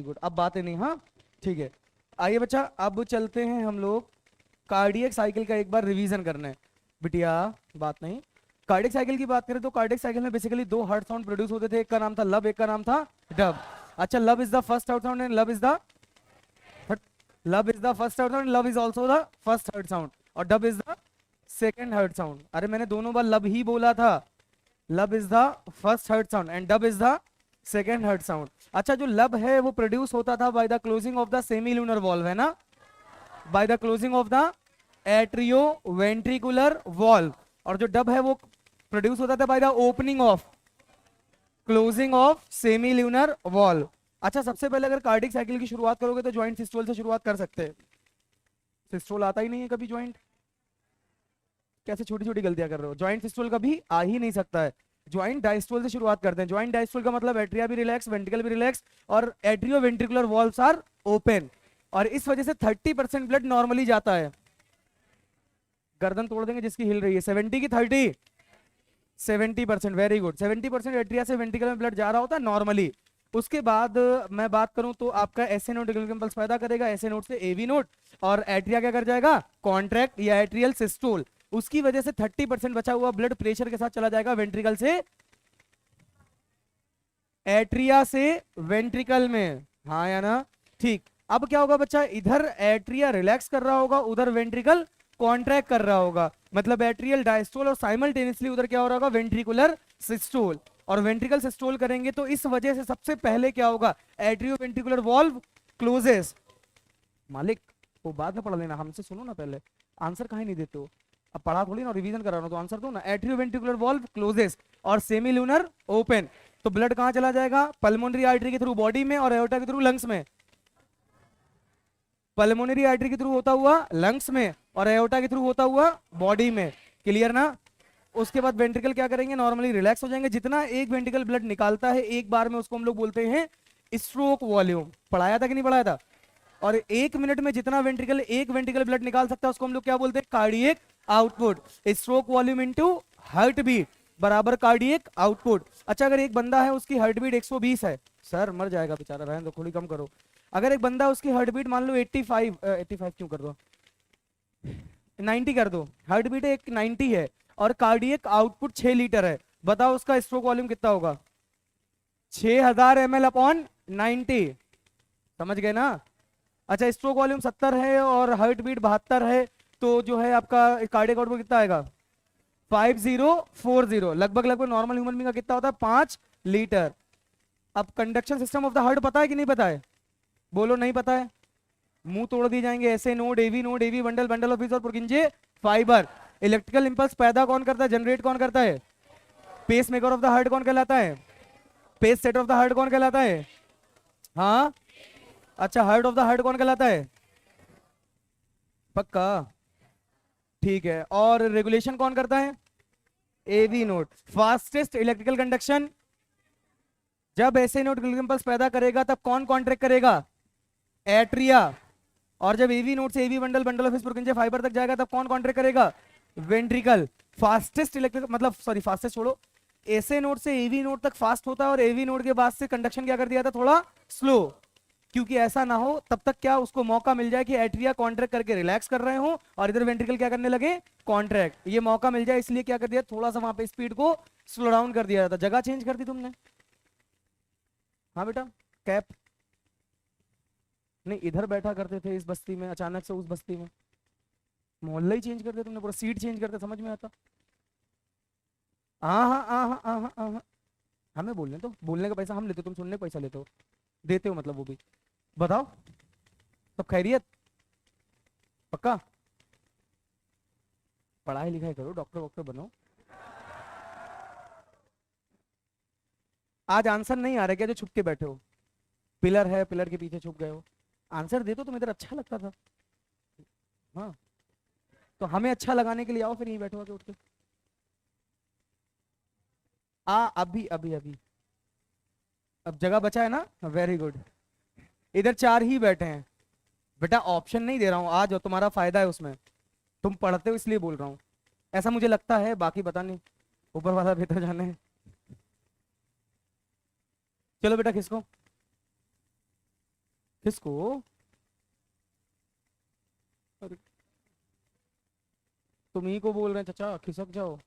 Good, अब बातें नहीं, हाँ ठीक है। आइए बच्चा, अब चलते हैं हम लोग कार्डियक साइकिल का एक बार रिवीजन करने। बिटिया बात नहीं, कार्डियक साइकिल की बात करें तो कार्डियक साइकिल में बेसिकली दो हार्ट साउंड प्रोड्यूस होते थे, एक का नाम था लब, एक का नाम था डब। अच्छा, lub is the first heart sound and love is the first heart sound, love is also the first heart sound, और dub is the second heart sound. अरे मैंने दोनों बार लब ही बोला था, lub is the first heart sound and dub is the second heart sound. अच्छा, जो लब है वो प्रोड्यूस होता था by the closing of the semi lunar valve, है ना, bye the closing of the atrio ventricular valve. और जो डब है वो प्रोड्यूस होता था by the opening of closing of semi lunar valve. अच्छा, सबसे पहले अगर कार्डिक साइकिल की शुरुआत करोगे तो ज्वाइंट सिस्टोल से शुरुआत कर सकते हैं। सिस्टोल आता ही नहीं है कभी ज्वाइंट, कैसे छोटी छोटी गलतियां कर रहे हो, ज्वाइंट सिस्टोल कभी आ ही नहीं सकता है। ज्वाइंट डायस्टोल से शुरुआत करते हैं। ज्वाइंट डायस्टोल का मतलब एट्रिया भी रिलैक्स, वेंट्रिकल भी रिलैक्स, और atrioventricular valves are open, और इस वजह से 30% ब्लड नॉर्मली जाता है। गर्दन तोड़ देंगे जिसकी हिल रही है। 70 की 30, 70%, वेरी गुड। 70% एट्रिया से वेंट्रिकल में ब्लड जा रहा होता है नॉर्मली। उसके बाद मैं बात करूं तो आपका एसए नोड इम्पल्स पैदा करेगा, एसए नोड से एवी नोड, और एट्रिया क्या कर जाएगा, कॉन्ट्रैक्ट या एट्रियल सिस्टोल। उसकी वजह से 30% बचा हुआ ब्लड प्रेशर के साथ चला जाएगा वेंट्रिकल से एट्रिया से वेंट्रिकल में, हाँ या ना, ठीक। अब क्या होगा बच्चा, इधर एट्रिया रिलैक्स कर रहा होगा, उधर वेंट्रिकल कॉन्ट्रैक्ट कर रहा होगा, मतलब एट्रियल डायस्टोल, और साइमल्टेनियसली उधर क्या हो रहा होगा, वेंट्रिकुलर सिस्टोल। और वेंट्रिकल सिस्टोल करेंगे तो इस वजह से सबसे पहले क्या होगा, एट्रियो वेंट्रिकुलर वॉल्व क्लोजेस। मालिक वो बाद में पढ़ लेना, हमसे सुनो ना पहले, आंसर कहीं नहीं देते हो। अब पढ़ा थोड़ी ना, रिवीजन करा रहा हूं तो आंसर दो ना। एट्रियो वेंट्रिकुलर वॉल्व क्लोजेस और सेमी लूनर ओपन। तो ब्लड कहां चला जाएगा, पल्मोनरी आर्टरी के थ्रू बॉडी में, और एओर्टा के थ्रू लंग्स में। पल्मोनरी आर्टरी के थ्रू होता हुआ लंग्स में, और एओर्टा के थ्रू होता हुआ बॉडी में। क्लियर ना। उसके बाद वेंट्रिकल क्या करेंगे, नॉर्मली रिलैक्स हो जाएंगे। जितना एक वेंट्रिकल ब्लड निकालता है एक बार में उसको हम लोग बोलते हैं स्ट्रोक वॉल्यूम। पढ़ाया था कि नहीं पढ़ाया था। और एक मिनट में जितना वेंट्रिकल एक वेंट्रिकल ब्लड निकाल सकता है उसको हम लोग क्या बोलते हैं, cardiac output. Stroke volume into heart beat बराबर कार्डियक आउटपुट। अच्छा, अगर एक बंदा है उसकी हार्ट बीट 120 है, सर मर जाएगा बेचारा, रहने दो, थोड़ी कम करो। अगर एक बंदा उसकी हार्ट बीट मान लो 85 क्यों कर दो, 90 कर दो, हार्ट बीट एक 90 है और कार्डियक आउटपुट 6 लीटर है, बताओ उसका स्ट्रोक वॉल्यूम कितना होगा, 6000 ml अपॉन 90। समझ गए ना। अच्छा, स्ट्रोक वॉल्यूम 70 है और हार्ट बीट 72 है, तो जो है आपका कार्डियक आउटपुट कितना आएगा, 5040। लगभग लगभग नॉर्मल ह्यूमन बीइंग का कितना होता है, 5 लीटर। अब conduction system of the heart पता है कि नहीं पता है, बोलो नहीं पता है, मुंह तोड़ दिए जाएंगे। SA node, AV bundle, bundle of और पुरकिंजे फाइबर। इलेक्ट्रिकल इंपल्स पैदा कौन करता है, जनरेट कौन करता है, pacemaker of the heart कौन कहलाता है, pace setter of the heart कौन कहलाता है, हाँ। अच्छा, हार्ट ऑफ द हार्ट कौन कहलाता है, पक्का, ठीक है। और रेगुलेशन कौन करता है, AV node. Fastest electrical conduction, जब ऐसे नोड इंपल्स पैदा करेगा तब कौन कॉन्ट्रैक्ट करेगा, एट्रिया। और जब एवी नोड से AV bundle, bundle of Purkinje fibre तक जाएगा तब कौन कॉन्ट्रैक्ट करेगा, वेंट्रिकल। फास्टेस्ट इलेक्ट्रिकल मतलब सॉरी फास्टेस्ट छोड़ो, ऐसे नोड से एवी नोड तक फास्ट होता है और एवी नोड के बाद से कंडक्शन क्या कर दिया था, थोड़ा स्लो, क्योंकि ऐसा ना हो तब तक क्या उसको मौका मिल जाए कि एट्रिया कॉन्ट्रैक्ट करके रिलैक्स कर रहे हो और इधर वेंट्रिकल क्या करने लगे, कॉन्ट्रैक्ट। ये मौका मिल जाए इसलिए क्या कर दिया, थोड़ा सा वहां पे स्पीड को स्लो डाउन कर दिया था, जगह चेंज कर दी तुमने। हाँ बेटा, कैप नहीं, इधर बैठा करते थे इस बस्ती में, अचानक से उस बस्ती में, मोहल्ला ही चेंज कर दिया तुमने, पूरा सीट चेंज करते, समझ में आता। हाँ हाँ हाँ हाँ हाँ हाँ हाँ, हमें बोलने तो, बोलने का पैसा हम लेते हो, तुम सुनने का पैसा लेते हो, देते हो मतलब वो भी। बताओ सब खैरियत, पक्का पढ़ाई लिखाई करो, डॉक्टर वॉक्टर बनो। आज आंसर नहीं आ रहा क्या, जो छुप के बैठे हो, पिलर है पिलर के पीछे छुप गए हो, आंसर दे दो, तुम्हें इधर अच्छा लगता था। हाँ, तो हमें अच्छा लगाने के लिए आओ, फिर यहीं बैठो आके उठ के। अभी अभी अभी अब जगह बचा है ना, वेरी गुड। इधर 4 ही बैठे हैं बेटा, ऑप्शन नहीं दे रहा हूँ, आ जाओ, तुम्हारा फायदा है उसमें, तुम पढ़ते हो इसलिए बोल रहा हूँ, ऐसा मुझे लगता है, बाकी पता नहीं, ऊपर वाला बेहतर जाने है। चलो बेटा खिसको, किसको? अरे तुम ही को बोल रहे हैं चाचा, खिसक जाओ।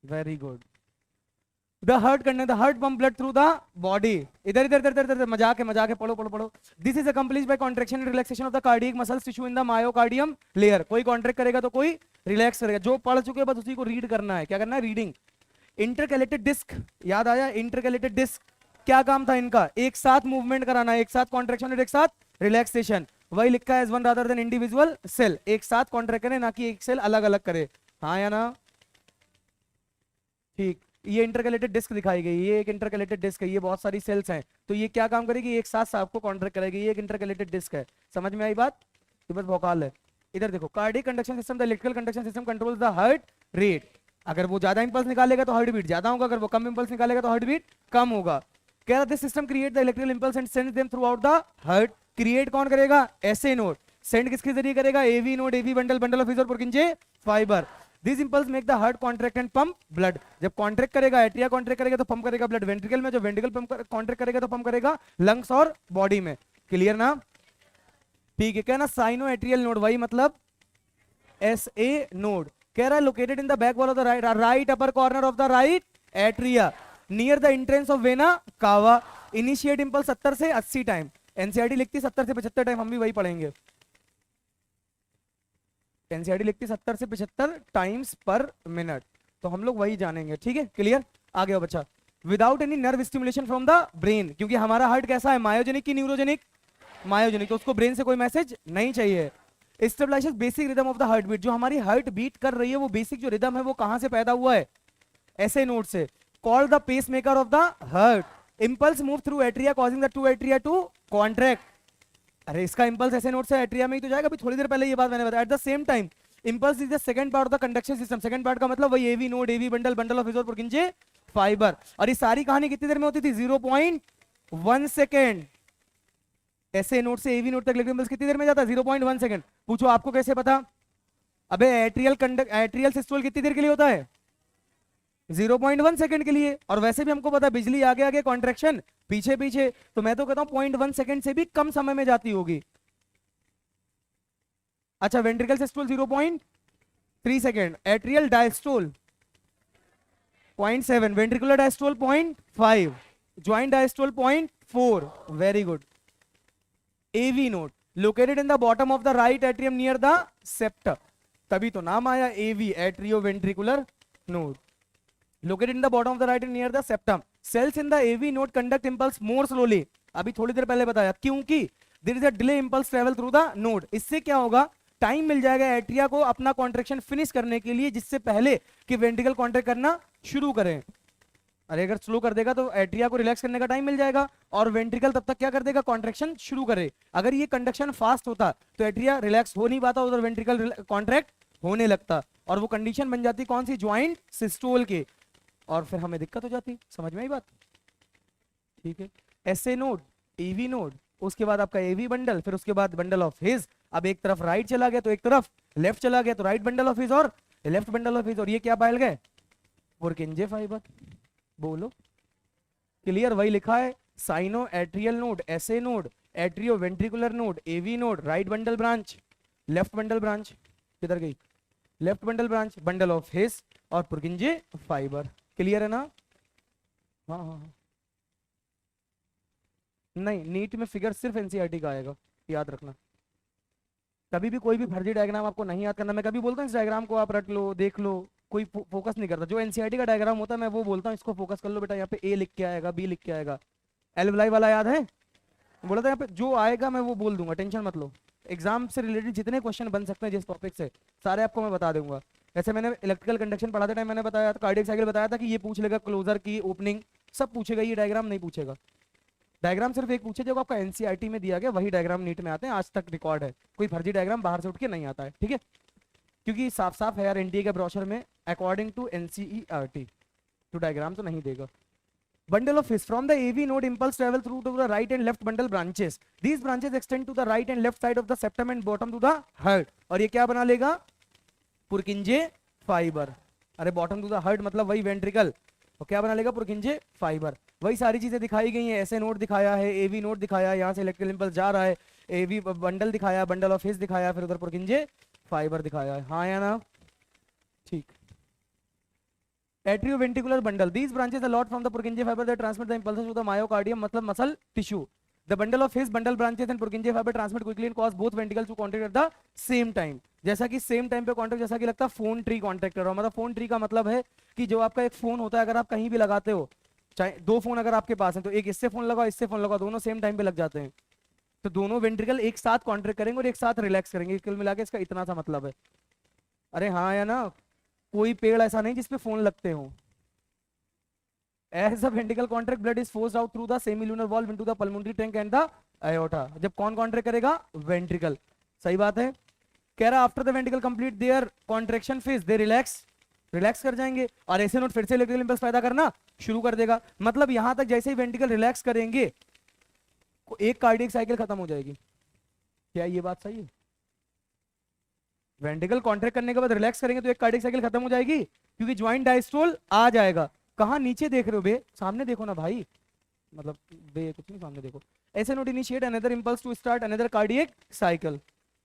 Very good. द हार्ट करने, the heart pump blood through the body. इधर इधर इधर इधर इधर, मजाक है मजाक है, पढ़ो पढ़ो पढ़ो। This is accomplished by contraction and relaxation of the cardiac muscles tissue in the myocardium layer. कोई कॉन्ट्रैक्ट करेगा तो कोई रिलैक्स करेगा। जो पढ़ चुके बस उसी को रीड करना है। क्या करना है? रीडिंग। इंटरकैलेटेड डिस्क, याद आया? इंटरकैलेटेड डिस्क क्या काम था इनका? एक साथ मूवमेंट कराना, एक साथ कॉन्ट्रैक्शन और एक साथ रिलैक्सेशन। वही लिखा है as one rather than individual cell. एक साथ कॉन्ट्रैक्ट करे, ना कि एक सेल अलग अलग करे। हाँ या ना? ठीक। ये इंटरकैलेटेड डिस्क दिखाई गई, ये एक इंटरकैलेटेड डिस्क है, ये बहुत सारी सेल्स हैं, तो ये क्या काम करेगी? एक साथ सबको कॉन्ट्रैक्ट करेगी। ये एक इंटरकैलेटेड डिस्क है। समझ में आई बात? ये बस भौकाल है। इधर देखो, cardiac conduction system, the electrical conduction system controls the heart rate. अगर वो ज्यादा इंपल्स निकालेगा तो हार्ट बीट ज्यादा होगा, अगर वो कम इंपल्स निकालेगा तो हार्ट बीट कम होगा। कह रहा this system create the electrical impulse and sends them throughout the heart. Create कौन करेगा? SA node. सेंड किसके जरिए करेगा? AV node, AV bundle, bundle of His और Purkinje fibre. This impulse make the heart contract and pump blood. जब contract करेगा, atria contract करेगा तो पंप करेगा ब्लड वेंट्रिकल में, जो वेंट्रिकल पंप कॉन्ट्रैक्ट करेगा तो पंप करेगा लंग्स और बॉडी में। क्लियर ना? ठीक है। क्या ना? साइनो एट्रियल नोड, वही मतलब एस ए नोड। कह रहा है located in the back wall of the right upper corner of the right atria near the entrance of vena cava. Initiate impulse 70 से 80 टाइम। एनसीईआरटी लिखती 70 से 75 टाइम, हम भी वही पढ़ेंगे। एनसीईआरटी लिखती 70 से 75 टाइम्स पर मिनट, तो हम लोग वही जानेंगे। ठीक है? क्लियर? आगे आओ बच्चा। Without any nerve stimulation from the brain, क्योंकि हमारा हार्ट कैसा है? मायोजेनिक की न्यूरोजेनिक? मायोजेनिक। तो उसको ब्रेन से कोई मैसेज नहीं चाहिए। Stabilises basic rhythm of the heart beat. जो हमारी हार्ट बीट कर रही है वो बेसिक जो रिदम है वो कहां से पैदा हुआ है? ऐसे नोट से। Called the pacemaker of the heart. Impulse move through atria causing the two atria to contract. अरे इसका इंपल्स ऐसे नोट से एट्रिया में ही तो जाएगा। अभी थोड़ी देर पहले ये बात मैंने बताया। At the same time impulse is the second part of the conduction system. Second part का मतलब वही AV node, AV bundle, bundle of His और पुरकिंजे फाइबर। और ये सारी कहानी कितनी देर में होती थी? 0.1 सेकेंड। ऐसे नोट से एवी नोट तक इलेक्ट्रिक इंपल्स कितनी देर में जाता है? 0.1 सेकेंड। पूछो आपको कैसे पता? अबे एट्रियल सिस्टोल कितनी देर के लिए होता है? 0.1 सेकंड के लिए। और वैसे भी हमको पता है बिजली आगे आगे, कॉन्ट्रैक्शन पीछे पीछे, तो मैं तो कहता हूं 0.1 सेकंड से भी कम समय में जाती होगी। अच्छा, ventricle systole 0.3 second, atrial diastole 0.7, ventricular diastole 0.5, joint diastole 0.4। Very good. AV node located in the bottom of the right atrium near the septa, तभी तो नाम आया AV, atrio ventricular node. Located in the bottom of the right and near the septum. Cells in the AV node conduct impulse more slowly. अभी थोड़ी देर पहले बताया, क्योंकि there is a delay impulse travel through the node. इससे क्या होगा? Time मिल जाएगा एट्रिया को अपना कॉन्ट्रैक्शन फिनिश करने के लिए, जिससे पहले कि वेंट्रिकल कॉन्ट्रैक्ट करना शुरू करें। अरे अगर स्लो कर देगा तो एट्रिया को रिलैक्स करने का टाइम मिल जाएगा और वेंट्रिकल तब तक क्या कर देगा? कॉन्ट्रैक्शन शुरू करे। अगर ये कंडक्शन फास्ट होता तो एट्रिया रिलैक्स हो नहीं पाता, उधर वेंट्रिकल कॉन्ट्रैक्ट होने लगता, और वो कंडीशन बन जाती कौन सी? ज्वाइंट सिस्टोल की, और फिर हमें दिक्कत हो जाती। समझ में आई बात? ठीक है। एसए नोड, एवी नोड, उसके बाद आपका एवी बंडल, फिर उसके बाद बंडल ऑफ हिज। अब एक तरफ राइट चला गया तो एक तरफ लेफ्ट चला गया, तो राइट बंडल ऑफ हिज और लेफ्ट बंडल ऑफ हिज, और ये क्या पाए गए? Purkinje fibre. बोलो। क्लियर? वही लिखा है, sinoatrial node, SA node, atrio ventricular node, AV node, right bundle branch, left bundle branch. किधर गई? Left bundle branch, bundle of His और पुरकिंजे फाइबर। क्लियर है ना? हाँ हाँ हाँ। नहीं, नीट में फिगर सिर्फ एनसीईआरटी का आएगा, याद रखना। कभी भी कोई भी फर्जी डायग्राम आपको नहीं याद करना। मैं कभी बोलता हूँ इस डायग्राम को आप रट लो, देख लो, कोई फोकस नहीं करता। जो एनसीईआरटी का डायग्राम होता है मैं वो बोलता हूँ इसको फोकस कर लो बेटा, यहाँ पे ए लिख के आएगा, बी लिख के आएगा। एलवलाई वाला याद है? बोला था यहाँ पे जो आएगा मैं वो बोल दूंगा, टेंशन मत लो। एग्जाम से रिलेटेड जितने क्वेश्चन बन सकते हैं जिस टॉपिक से, सारे आपको मैं बता दूंगा। जैसे मैंने इलेक्ट्रिकल कंडक्शन पढ़ाते टाइम मैंने बताया था, कार्डियक साइकिल बताया था कि ये पूछ लेगा, क्लोजर की ओपनिंग सब पूछेगा, ये डायग्राम नहीं पूछेगा। डायग्राम सिर्फ एक पूछे जो आपका एनसीईआरटी में दिया गया, वही डायग्राम नीट में आते हैं, आज तक रिकॉर्ड है। कोई फर्जी डायग्राम बाहर से उठ के नहीं आता है, ठीक है? क्योंकि साफ साफ है यार एनटीए के ब्रोशर में अकॉर्डिंग टू एनसीईआरटी, तो डायग्राम तो नहीं देगा। Bundle of his from the AV node impulse travel through to the right and left bundle branches. These branches extend to the right and left side of the septum and bottom to the heart. और ये क्या बना लेगा? पुरकिंजे fibre. अरे bottom to the heart मतलब वही ventricle, और क्या बना लेगा, पुरकिंजे फाइबर। वही सारी चीजें दिखाई गई हैं, ऐसे नोड दिखाया है, एवी नोड दिखाया है, यहाँ से इलेक्ट्रिकल इंपल्स जा रहा है, एवी बंडल दिखाया, बंडल ऑफ हिस दिखाया, फिर उधर पुरकिंजे फाइबर दिखाया है, हाँ या ना, ठीक। Atrioventricular bundle. These branches allot from the Purkinje fiber that transmit the impulses to the myocardium, मतलब muscle tissue. The bundle of his bundle branches and Purkinje fiber transmit quickly and cause both ventricles to contract at the same time. जैसा कि same time पे contract, जैसा कि लगता है phone tree contract कर रहा हो। मतलब फोन ट्री का मतलब है कि जो आपका एक फोन होता है, अगर आप कहीं भी लगाते हो, चाहे दो फोन अगर आपके पास है, तो एक इससे फोन लगाओ, इससे फोन लगाओ, दोनों सेम टाइम पे लग जाते हैं, तो दोनों वेंट्रिकल एक साथ कॉन्ट्रैक्ट करेंगे और एक साथ रिलैक्स करेंगे। कुल मिला के इसका इतना सा मतलब है। अरे हाँ या ना, कोई पेड़ ऐसा नहीं जिसपे फोन लगते हो। As the ventricle contract, blood is forced out through the semilunar valve into the pulmonary tank and the aorta. जब कौन कॉन्ट्रैक्ट करेगा, वेंट्रिकल। सही बात है। कह रहा after the ventricle complete their contraction phase they relax, relax कर जाएंगे और ऐसे नोट फिर से इलेक्ट्रिकल इंपल्स पैदा करना शुरू कर देगा। मतलब यहां तक जैसे ही वेंट्रिकल रिलैक्स करेंगे, एक कार्डियक साइकिल खत्म हो जाएगी। क्या ये बात सही है? वेंट्रिकल कॉन्ट्रैक्ट करने के बाद रिलैक्स करेंगे तो एक कार्डियक साइकिल खत्म हो जाएगी, क्योंकि ज्वाइंट डायस्टोल आ जाएगा। कहाँ, नीचे देख रहे हो बे, सामने देखो ना भाई, मतलब बे कुछ नहीं, सामने देखो। SA node initiate another impulse to start another cardiac cycle,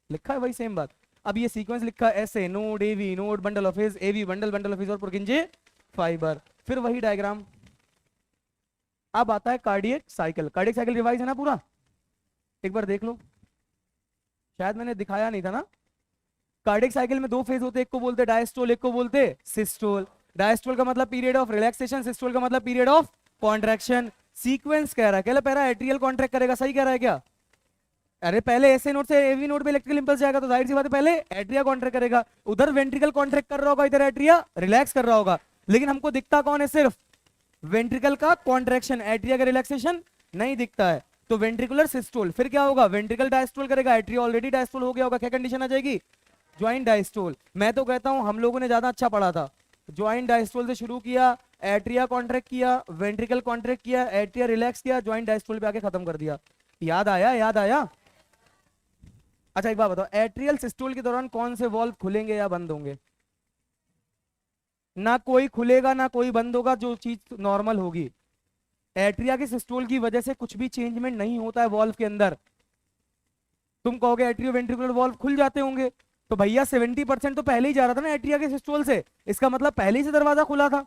लिखा है वही सेम बात। अब ये सीक्वेंस लिखा है SA, node AV node bundle of His, AV bundle bundle of His और पुरकिंजे फाइबर, फिर वही डायग्राम। अब आता है cardiac cycle. Cardiac cycle revise है ना पूरा, एक बार देख लो, शायद मैंने दिखाया नहीं था ना। कार्डियक साइकिल में दो फेज होते हैं, एक को बोलते डायस्टोल, एक को बोलते सिस्टोल। डायस्टोल का मतलब पीरियड ऑफ रिलैक्सेशन, सिस्टोल का मतलब पीरियड ऑफ कॉन्ट्रैक्शन। सीक्वेंस कह रहा है, कह रहा है एट्रियल कॉन्ट्रैक्ट करेगा, सही कह रहा है क्या? अरे पहले ऐसे नोड से एवी नोड पे इलेक्ट्रिकल इंपल्स जाएगा, तो जाहिर सी बात है पहले एट्रिया कॉन्ट्रैक्ट करेगा। उधर वेंट्रिकल कॉन्ट्रैक्ट कर रहा होगा, इधर एट्रिया रिलैक्स कर रहा होगा, लेकिन हमको दिखता कौन है, सिर्फ वेंट्रिकल का कॉन्ट्रैक्शन, एट्रिया का रिलैक्सेशन नहीं दिखता है। तो वेंट्रिकुलर सिस्टोल, फिर क्या होगा, वेंट्रिकल डायस्टोल करेगा, एट्रिया ऑलरेडी डायस्टोल हो गया होगा, क्या कंडीशन आ जाएगी, ज्वाइंट डायस्टोल। मैं तो कहता हूं हम लोगों ने ज्यादा अच्छा पढ़ा था। ज्वाइंट डायस्टोल से शुरू किया, एट्रिया कॉन्ट्रैक्ट किया, वेंट्रिकल कॉन्ट्रैक्ट किया, एट्रिया रिलैक्स किया, ज्वाइंट डायस्टोल पे आके खत्म कर दिया। याद आया, याद आया। अच्छा एक बात बताओ, एट्रियल सिस्टोल के दौरान कौन से वॉल्व खुलेंगे या बंद होंगे? ना कोई खुलेगा ना कोई बंद होगा, जो चीज नॉर्मल होगी। एट्रिया के सिस्टोल की वजह से कुछ भी चेंजमेंट नहीं होता है वॉल्व के अंदर। तुम कहोगे एट्रियो वेंट्रिकुलर वॉल्व खुल जाते होंगे, तो भैया 70% तो पहले ही जा रहा था ना एट्रिया के सिस्टोल से, इसका मतलब पहले ही से दरवाजा खुला था।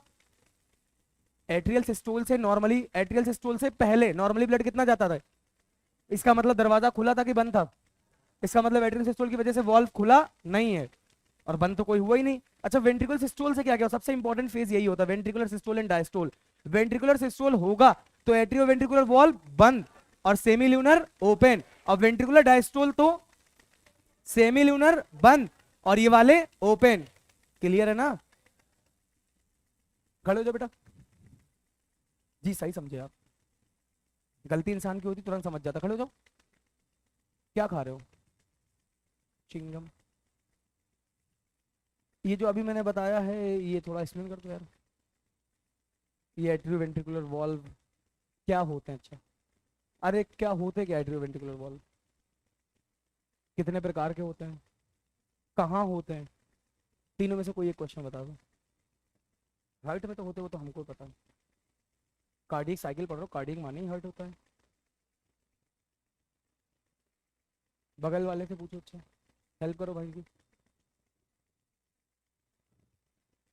एट्रियल सिस्टोल से नॉर्मली, एट्रियल सिस्टोल से पहले नॉर्मली ब्लड कितना जाता था, इसका मतलब दरवाजा खुला था कि बंद था? इसका मतलब एट्रियल सिस्टोल की वजह से वॉल्व खुला नहीं है, और बंद तो कोई हुआ ही नहीं। अच्छा वेंट्रिकुलर सिस्टोल से क्या क्या, सबसे इंपॉर्टेंट फेज यही होता है, ventricular systole and diastole. Ventricular systole होगा तो एट्रियो वेंट्रिकुलर वॉल्व बंद और सेमील्यूनर ओपन, और वेंट्रिकुलर डायस्टोल तो सेमील्यूनर बंद और ये वाले ओपन। क्लियर है ना? खड़े हो जाओ बेटा जी, सही समझे आप, गलती इंसान की होती तुरंत समझ जाता। खड़े हो जाओ। क्या खा रहे हो? चिंगम। ये जो अभी मैंने बताया है ये थोड़ा एक्सप्लेन कर दो यार। ये एट्रियो वेंट्रिकुलर वॉल्व क्या होते हैं? अच्छा, अरे क्या होते हैं क्या एट्रियो वेंट्रिकुलर वॉल्व? कितने प्रकार के होते हैं, कहाँ होते हैं? तीनों में से कोई एक क्वेश्चन बता दो। हार्ट में तो होते हो तो हमको पता है, कार्डियक साइकिल पढ़ रहा हूँ, कार्डियक माने ही हार्ट होता है। बगल वाले से पूछो, अच्छा हेल्प करो भाई की।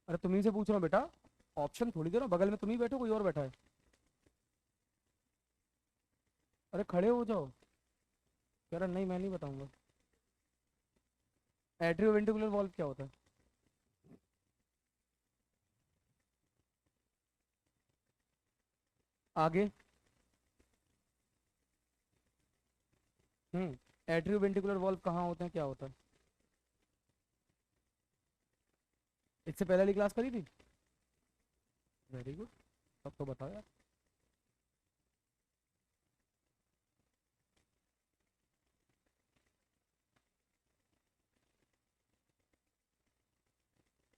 अरे तुम्ही से पूछ रहा हूँ बेटा, ऑप्शन थोड़ी दे रहा हूँ, बगल में तुम ही बैठो, कोई और बैठा है? अरे खड़े हो जाओ। कह रहा नहीं मैं नहीं बताऊंगा। एट्रियोवेंट्रिकुलर वॉल्व क्या होता है? आगे। एट्रियोवेंट्रिकुलर वॉल्व कहाँ होते हैं, क्या होता है? इससे पहले वाली क्लास करी थी? वेरी गुड, तब तो बताओ यार।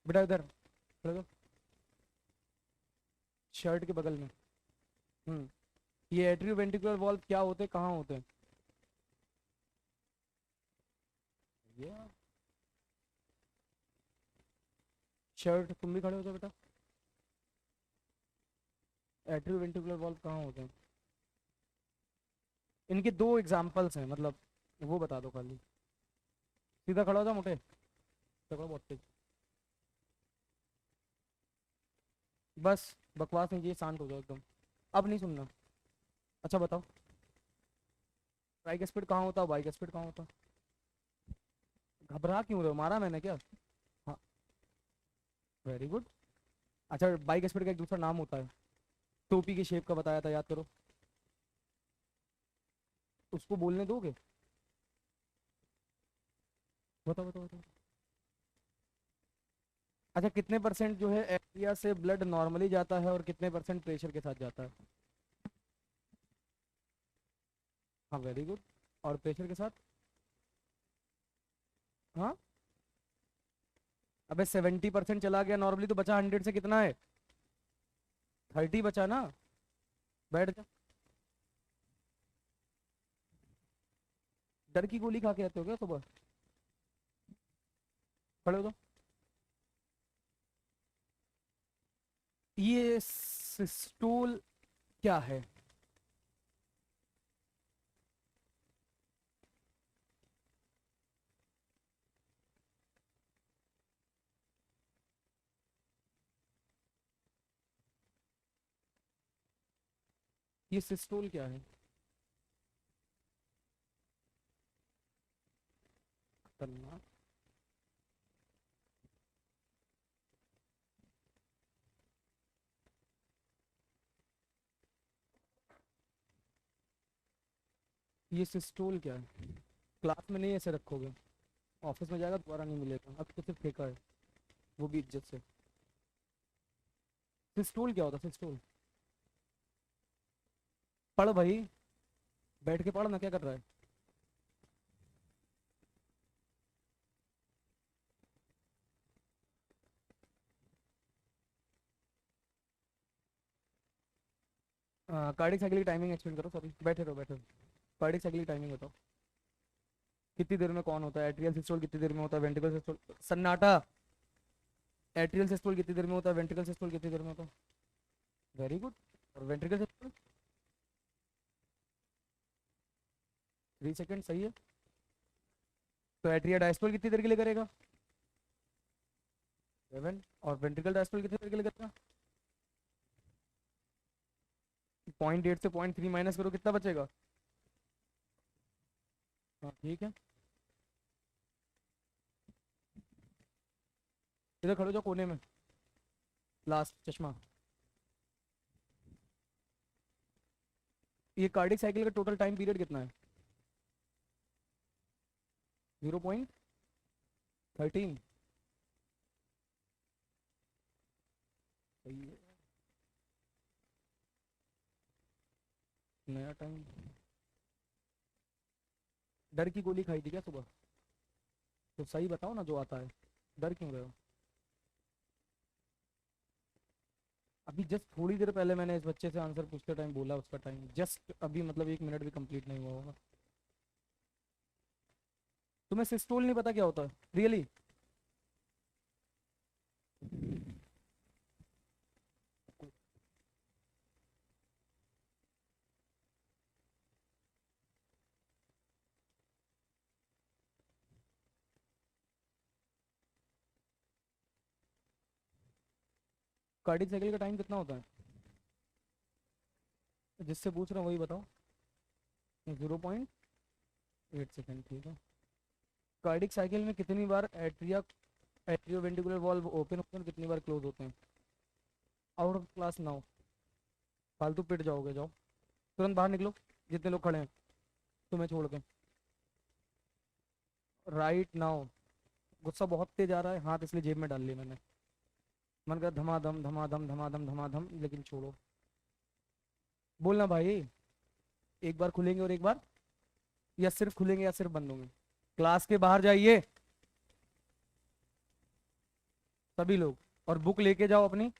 बेटा इधर खड़े हो, शर्ट के बगल में। हम्म ये एट्रियोवेंट्रिकुलर वॉल्व क्या होते हैं, कहाँ होते हैं? ये शर्ट, तुम भी खड़े हो जाओ बेटा। एट्रियो वेंट्रिकुलर वॉल्व कहाँ होते हैं? इनके दो एग्जांपल्स हैं, मतलब वो बता दो खाली। सीधा खड़ा हो जा मोटे, तगड़ा बहुत तेज। बस बकवास नहीं चाहिए, शांत हो जाओ एकदम, अब नहीं सुनना। अच्छा बताओ, ट्राइक स्पीड कहाँ होता है, बाइक स्पीड कहाँ होता है? घबरा क्यों रहे हो, मारा मैंने क्या? हाँ, वेरी गुड। अच्छा बाइक स्पीड का एक दूसरा नाम होता है, टोपी की शेप का बताया था, याद करो। उसको बोलने दोगे? बताओ बताओ बताओ। अच्छा कितने परसेंट जो है एरिया से ब्लड नॉर्मली जाता है और कितने परसेंट प्रेशर के साथ जाता है? हाँ वेरी गुड। और प्रेशर के साथ? हाँ। अबे 70% चला गया नॉर्मली, तो बचा 100 से कितना है? 30 बचा ना। बैठ जा। डर की गोली खा के आते हो क्या सुबह? खड़े हो तो। ये सिस्टोल क्या है? ये सिस्टोल क्या है? खतरनाक। ये सिस्टोल क्या है? क्लास में नहीं ऐसे रखोगे, ऑफिस में जाएगा दोबारा नहीं मिलेगा, अब तो सिर्फ फेंका है, वो भी इज्जत से। सिस्टोल क्या होता है सिस्टोल? पढ़ भाई, बैठ के पढ़ ना, क्या कर रहा है? कार्डिक साइकिल की टाइमिंग एक्सप्लेन करो, सॉरी बैठे रहो बैठे रहो। कार्डिक साइकिल की टाइमिंग बताओ, कितनी देर में कौन होता है? एट्रियल सिस्टोल कितनी देर में होता है? वेंट्रिकल सिस्टोल, सन्नाटा। एट्रियल सिस्टोल कितनी देर में होता है? वेंट्रिकल सिस्टोल कितनी देर में होता है? Very good. और वेंट्रिकल सिस्टोल? 3 सेकेंड, सही है। तो एट्रिया डायस्टोल कितनी देर के लिए करेगा? 7। और वेंट्रिकल डायस्टोल कितनी देर के लिए करेगा? 0.8 से 0.3 माइनस करो, कितना बचेगा? हाँ ठीक है। इधर खड़ो जाओ कोने में, लास्ट चश्मा। ये कार्डिक साइकिल का टोटल टाइम पीरियड कितना है? 0.13। सही है। नया टाइम। डर की गोली खाई थी क्या सुबह? तो सही बताओ ना जो आता है, डर क्यों रहे हो? अभी जस्ट थोड़ी देर पहले मैंने इस बच्चे से आंसर पूछते टाइम बोला उसका टाइम, जस्ट अभी, मतलब 1 मिनट भी कंप्लीट नहीं हुआ होगा। तुम्हें सिस्टोल नहीं पता क्या होता है रियली? कार्डिक साइकिल का टाइम कितना होता है? जिससे पूछ रहा हूँ वही बताओ। 0.8 सेकेंड, ठीक है। कार्डिक साइकिल में कितनी बार एट्रियोवेंट्रिकुलर वॉल्व ओपन होते हैं और कितनी बार क्लोज होते हैं? आउट ऑफ क्लास नाउ, फालतू पिट जाओगे, जाओ तुरंत बाहर निकलो, जितने लोग खड़े हैं तुम्हें छोड़ के, राइट नाउ। गुस्सा बहुत तेज आ रहा है, हाथ इसलिए जेब में डाल लिया मैंने, मन कर धमाधम धमाधम धमाधम धमाधम, लेकिन छोड़ो। बोलना भाई, एक बार खुलेंगे और एक बार, या सिर्फ खुलेंगे या सिर्फ बंद होंगे? क्लास के बाहर जाइए सभी लोग, और बुक लेके जाओ अपनी,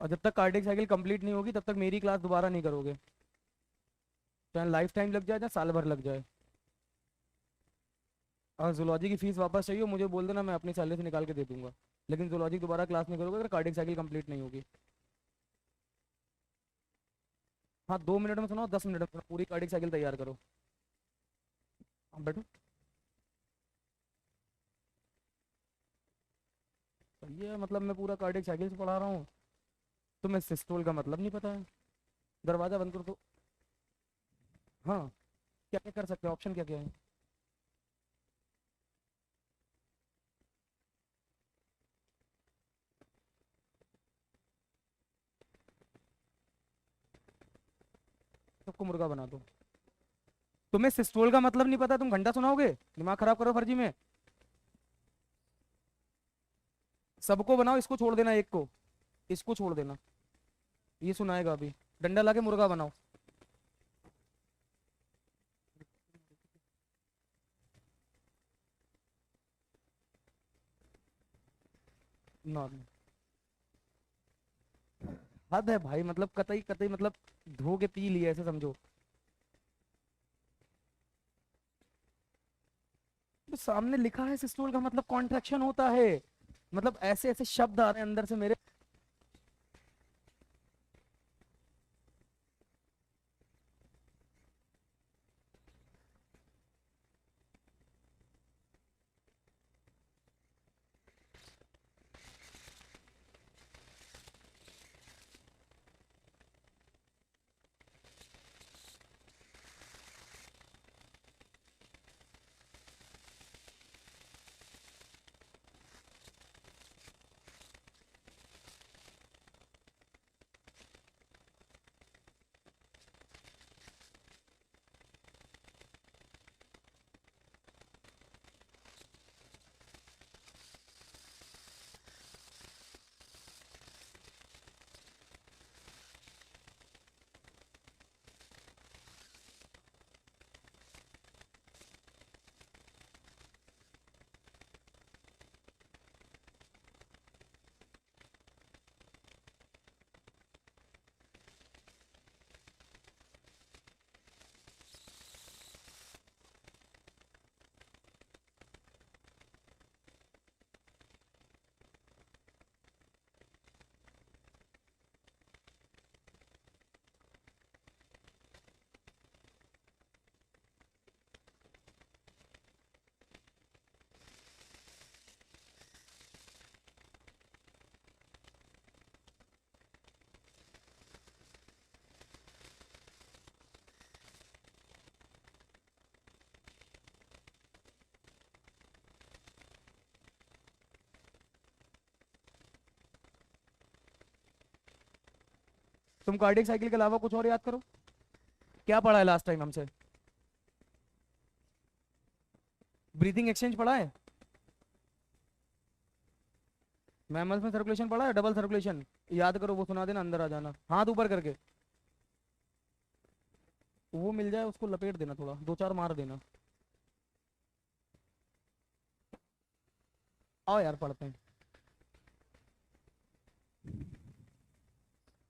और जब तक कार्डियक साइकिल कंप्लीट नहीं होगी तब तक मेरी क्लास दोबारा नहीं करोगे, चाहे लाइफ टाइम लग जाए चाहे साल भर लग जाए। और जूलॉजी की फीस वापस चाहिए मुझे बोल देना, मैं अपनी सैलरी से निकाल के दे दूंगा, लेकिन जूलॉजी दोबारा क्लास नहीं करोगे अगर कार्डियक साइकिल कंप्लीट नहीं होगी। हाँ 2 मिनट में सुनाओ, 10 मिनट में सुनाओ, पूरी कार्डिक साइकिल तैयार करो। हाँ बैठो। सही है, मतलब मैं पूरा कार्डिक साइकिल से पढ़ा रहा हूँ, तुम्हें सिस्टोल का मतलब नहीं पता है। दरवाजा बंद करो तो। हाँ, क्या क्या कर सकते हो, ऑप्शन क्या क्या है? सबको मुर्गा बना दो। तुम्हें सिस्टोल का मतलब नहीं पता, तुम घंटा सुनाओगे, दिमाग खराब करो फर्जी में। सबको बनाओ, इसको छोड़ देना, एक को, इसको छोड़ देना, ये सुनाएगा अभी। डंडा लाके मुर्गा बनाओ। नॉर्मल। हद है भाई, मतलब कतई कतई, मतलब धो के पी लिया ऐसे समझो। तो सामने लिखा है सिस्टोल का मतलब कॉन्ट्रैक्शन होता है, मतलब ऐसे ऐसे शब्द आ रहे हैं अंदर से मेरे। तुम कार्डियक साइकिल के अलावा कुछ और याद करो, क्या पढ़ा है लास्ट टाइम हमसे? ब्रीथिंग एक्सचेंज पढ़ा है? मैमल्स में सर्कुलेशन पढ़ा है, डबल सर्कुलेशन? याद करो, वो सुना देना, अंदर आ जाना, हाथ ऊपर करके। वो मिल जाए उसको लपेट देना, थोड़ा दो चार मार देना। आओ यार पढ़ते हैं।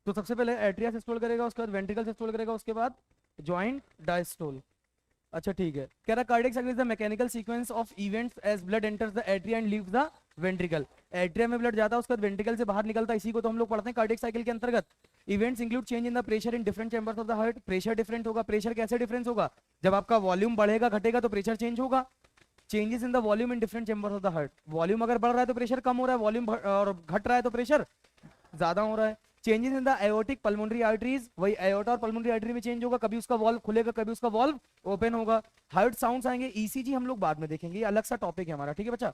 तो सबसे पहले एट्रिया सिस्टोल करेगा, उसके बाद वेंट्रिकल सिस्टोल करेगा, उसके बाद जॉइंट डायस्टोल। अच्छा ठीक है, कह रहा cardiac cycle is the mechanical sequence of events as blood enters the atria and leaves the ventricle. Atria में ब्लड जाता है, उसके बाद वेंट्रिकल से बाहर निकलता है, इसी को तो हम लोग पढ़ते हैं कार्डियक साइकिल के अंतर्गत। Events include change in the pressure in different chambers of the heart. Pressure different होगा, प्रेशर कैसे डिफरेंस होगा? जब आपका वॉल्यूम बढ़ेगा घटेगा तो प्रेशर चेंज होगा। Changes in the volume in different chambers of the heart, volume अगर बढ़ रहा है तो प्रेशर कम हो रहा है, वॉल्यूम और घट रहा है तो प्रेशर ज्यादा हो रहा है। Changes in the aortic pulmonary arteries, वही एओर्टा और पल्मोनरी आर्टरी में चेंज होगा, कभी उसका वॉल्व खुलेगा कभी उसका वॉल्व ओपन होगा। हार्ट साउंड्स आएंगे, ईसीजी हम लोग बाद में देखेंगे, ये अलग सा टॉपिक है हमारा, ठीक है बच्चा?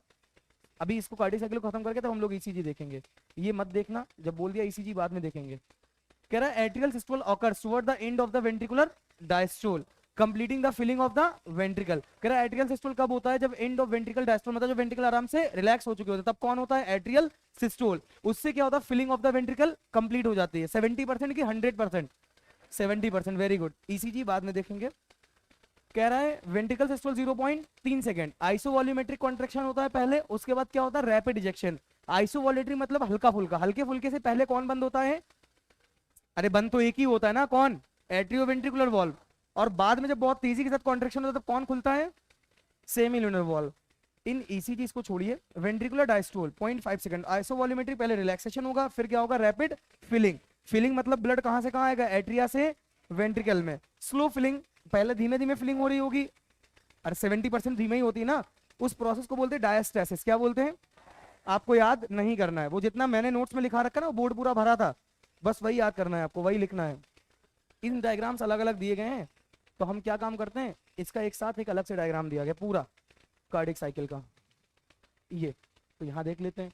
अभी इसको कार्डियक साइकिल को खत्म करके तब हम लोग ईसीजी देखेंगे, ये मत देखना, जब बोल दिया ईसीजी बाद में देखेंगे। कह रहा है atrial systole occurs toward the end of the ventricular diastole completing the filling of the ventricle. कह रहा है एट्रियल सिस्टोल कब होता है? जब एंड ऑफ वेंट्रिकल डायस्टोल, मतलब जब वेंट्रिकल आराम से रिलैक्स हो चुके होते हैं, तब कौन होता है? Atrial systole. उससे क्या होता है? Filling of the ventricle complete हो जाती है। 70% की 100%? 70%, वेरी गुड। ईसीजी बाद में देखेंगे। कह रहा है वेंट्रिकल सिस्टोल 0.3 सेकंड, आइसोवॉल्यूमेट्रिक कॉन्ट्रैक्शन होता है पहले, उसके बाद क्या होता है? Rapid ejection. आइसोवॉलेटरी मतलब हल्का फुल्का, हल्के फुल्के से पहले कौन बंद होता है? अरे बंद तो एक ही होता है ना, कौन? Atrioventricular valve. और बाद में जब बहुत तेजी के साथ कॉन्ट्रैक्शन होता है तब कौन खुलता है? Semi lunar valve. In ECG इसको छोड़िए। वेंट्रिकुलर डायस्टोल 0.5 सेकंड, आइसोवॉल्यूमेट्रिक पहले रिलैक्सेशन होगा, फिर क्या होगा? Rapid filling. फिलिंग मतलब ब्लड कहां से कहां आएगा? एट्रिया से वेंट्रिकल में। स्लो फिलिंग, पहले धीमे धीमे फिलिंग हो रही होगी, और 70% धीमे ही होती है ना, उस प्रोसेस को बोलते हैं डायस्टेसिस। क्या बोलते हैं? आपको याद नहीं करना है, वो जितना मैंने नोट्स में लिखा रखा है ना, वो बोर्ड पूरा भरा था, बस वही याद करना है आपको, वही लिखना है। इन डायग्राम्स अलग अलग दिए गए हैं, तो हम क्या काम करते हैं, इसका एक साथ एक अलग से डायग्राम दिया गया पूरा कार्डियक साइकिल का, ये तो यहाँ देख लेते हैं।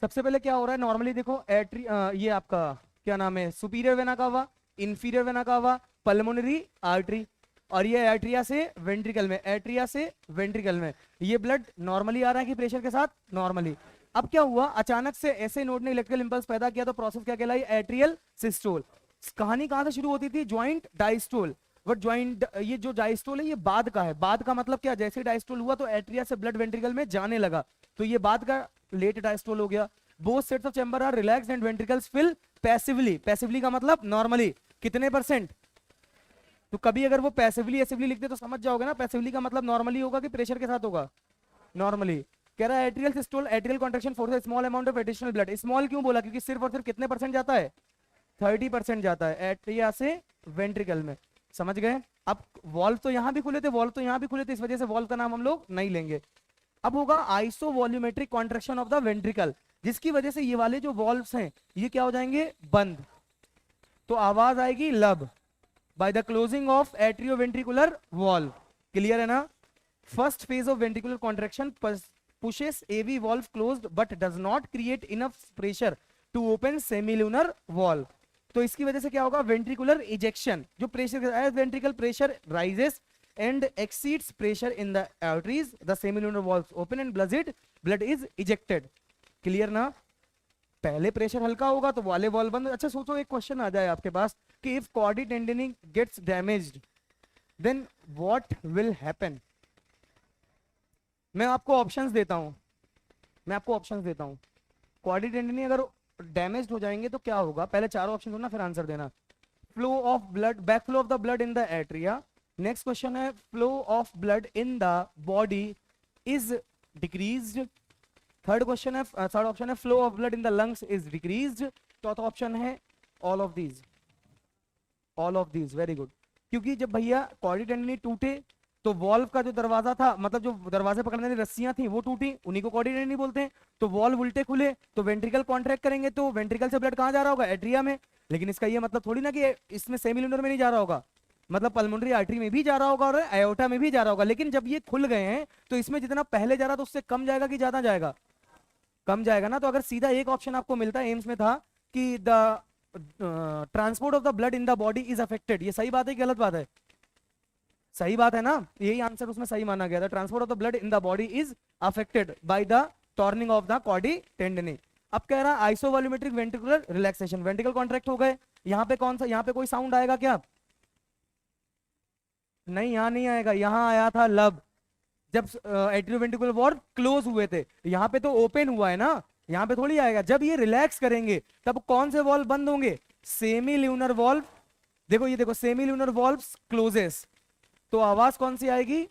सबसे पहले क्या हो रहा है नॉर्मली, देखो ये आपका क्या नाम है, superior vena cava, inferior vena cava, pulmonary artery, और ये एट्रिया से वेंट्रिकल में, एट्रिया से वेंट्रिकल में। ये ब्लड नॉर्मली आ रहा है कि प्रेशर के साथ? नॉर्मली। अब क्या हुआ, अचानक से ऐसे नोड ने इलेक्ट्रिकल इंपल्स पैदा किया, तो प्रोसेस क्या कहलाई? Atrial systole. कहानी कहां से शुरू होती थी? Joint diastole. बट ज्वाइंट, ये जो डायस्टोल है ये बाद का है। बाद का मतलब क्या, जैसे डायस्टोल हुआ तो एट्रिया से ब्लड वेंट्रिकल में जाने लगा, तो ये बाद का लेट डायस्टोल हो गया। Both sets of chamber are relaxed and ventricles fill passively. Passively का मतलब नॉर्मली, कितने परसेंट? तो कभी अगर वो पैसिवली एसिवली लिखते तो समझ जाओगे ना, पैसिवली का मतलब नॉर्मली होगा कि प्रेशर के साथ होगा? नॉर्मली। कह रहा है atrial systole, atrial contraction force small amount of additional blood. Small क्यों बोला? क्योंकि सिर्फ और सिर्फ कितने परसेंट जाता है? 30% जाता है एट्रिया से वेंट्रिकल में। समझ गए? अब वॉल्व तो यहां भी खुले थे, वॉल्व तो यहां भी खुले थे, इस वजह से वॉल्व का नाम हम लोग नहीं लेंगे। अब होगा iso volumetric contraction of the ventricle, जिसकी वजह से ये वाले जो वॉल्व्स हैं ये क्या हो जाएंगे? बंद। तो आवाज आएगी लब, by the closing of atrioventricular valve. Clear है ना? First phase of ventricular contraction pushes AV valve closed but does not create enough pressure to open semilunar valve. तो इसकी वजह से क्या होगा? ventricular ejection, जो pressure, as ventricle pressure rises and exceeds pressure in the arteries, the semilunar valves open and blood is ejected. Clear ना? पहले pressure हल्का होगा तो वाले वॉल्व बंद। अच्छा सोचो, एक क्वेश्चन आ जाए आपके पास कि if chordae tendineae gets damaged then what will happen. मैं आपको ऑप्शंस देता हूं, कॉर्डी टेंडनी अगर डैमेज्ड हो जाएंगे तो क्या होगा? पहले चारों ऑप्शन दो ना, फिर आंसर देना। Flow of blood, back flow of the blood in the atria. Next question है flow of blood in the body is decreased. Third option है flow of blood in the lungs is decreased. चौथा option है all of these, very good. क्योंकि जब भैया कॉर्डी tendineae टूटे तो valve का जो दरवाजा था, मतलब जो दरवाजे पकड़ने वाली रस्सियां थी वो टूटी, उन्हीं को कॉर्डी टेंडनी बोलते हैं। तो वॉल्व उल्टे खुले तो वेंट्रिकल कॉन्ट्रैक्ट करेंगे, तो वेंट्रिकल से ब्लड कहां जा रहा होगा? एट्रिया में। लेकिन इसका ये मतलब थोड़ी ना कि इसमें सेमिलुनर में नहीं जा रहा होगा, मतलब पल्मोनरी आर्टरी में भी जा रहा होगा और एओर्टा में भी जा रहा होगा। लेकिन जब ये खुल गए हैं तो इसमें जितना पहले जा रहा था उससे कम जाएगा कि ज्यादा जाएगा? कम जाएगा ना। तो अगर सीधा एक ऑप्शन आपको मिलता है, एम्स में था कि the transport of the blood in the body is affected, ये सही बात है कि गलत बात है? सही बात है ना, यही आंसर उसमें सही माना गया था। Transport of the blood in the body is affected by the tearing of the chordae tendineae. अब कह रहा है isovolumetric ventricular relaxation, ventricle contract हो गए। यहाँ पे कौन सा, यहाँ पे कोई साउंड आएगा क्या? नहीं, यहाँ नहीं आएगा, यहाँ आया था लब जब एट्रियोवेंट्रिकुलर वॉल्व क्लोज हुए थे। यहाँ पे तो ओपन हुआ है ना, यहाँ पे थोड़ी आएगा। जब ये रिलैक्स करेंगे तब कौन से वॉल्व बंद होंगे? सेमील्यूनर वॉल्व। देखो ये देखो, सेमील्यूनर वॉल्व्स क्लोजेस, तो आवाज कौन सी आएगी?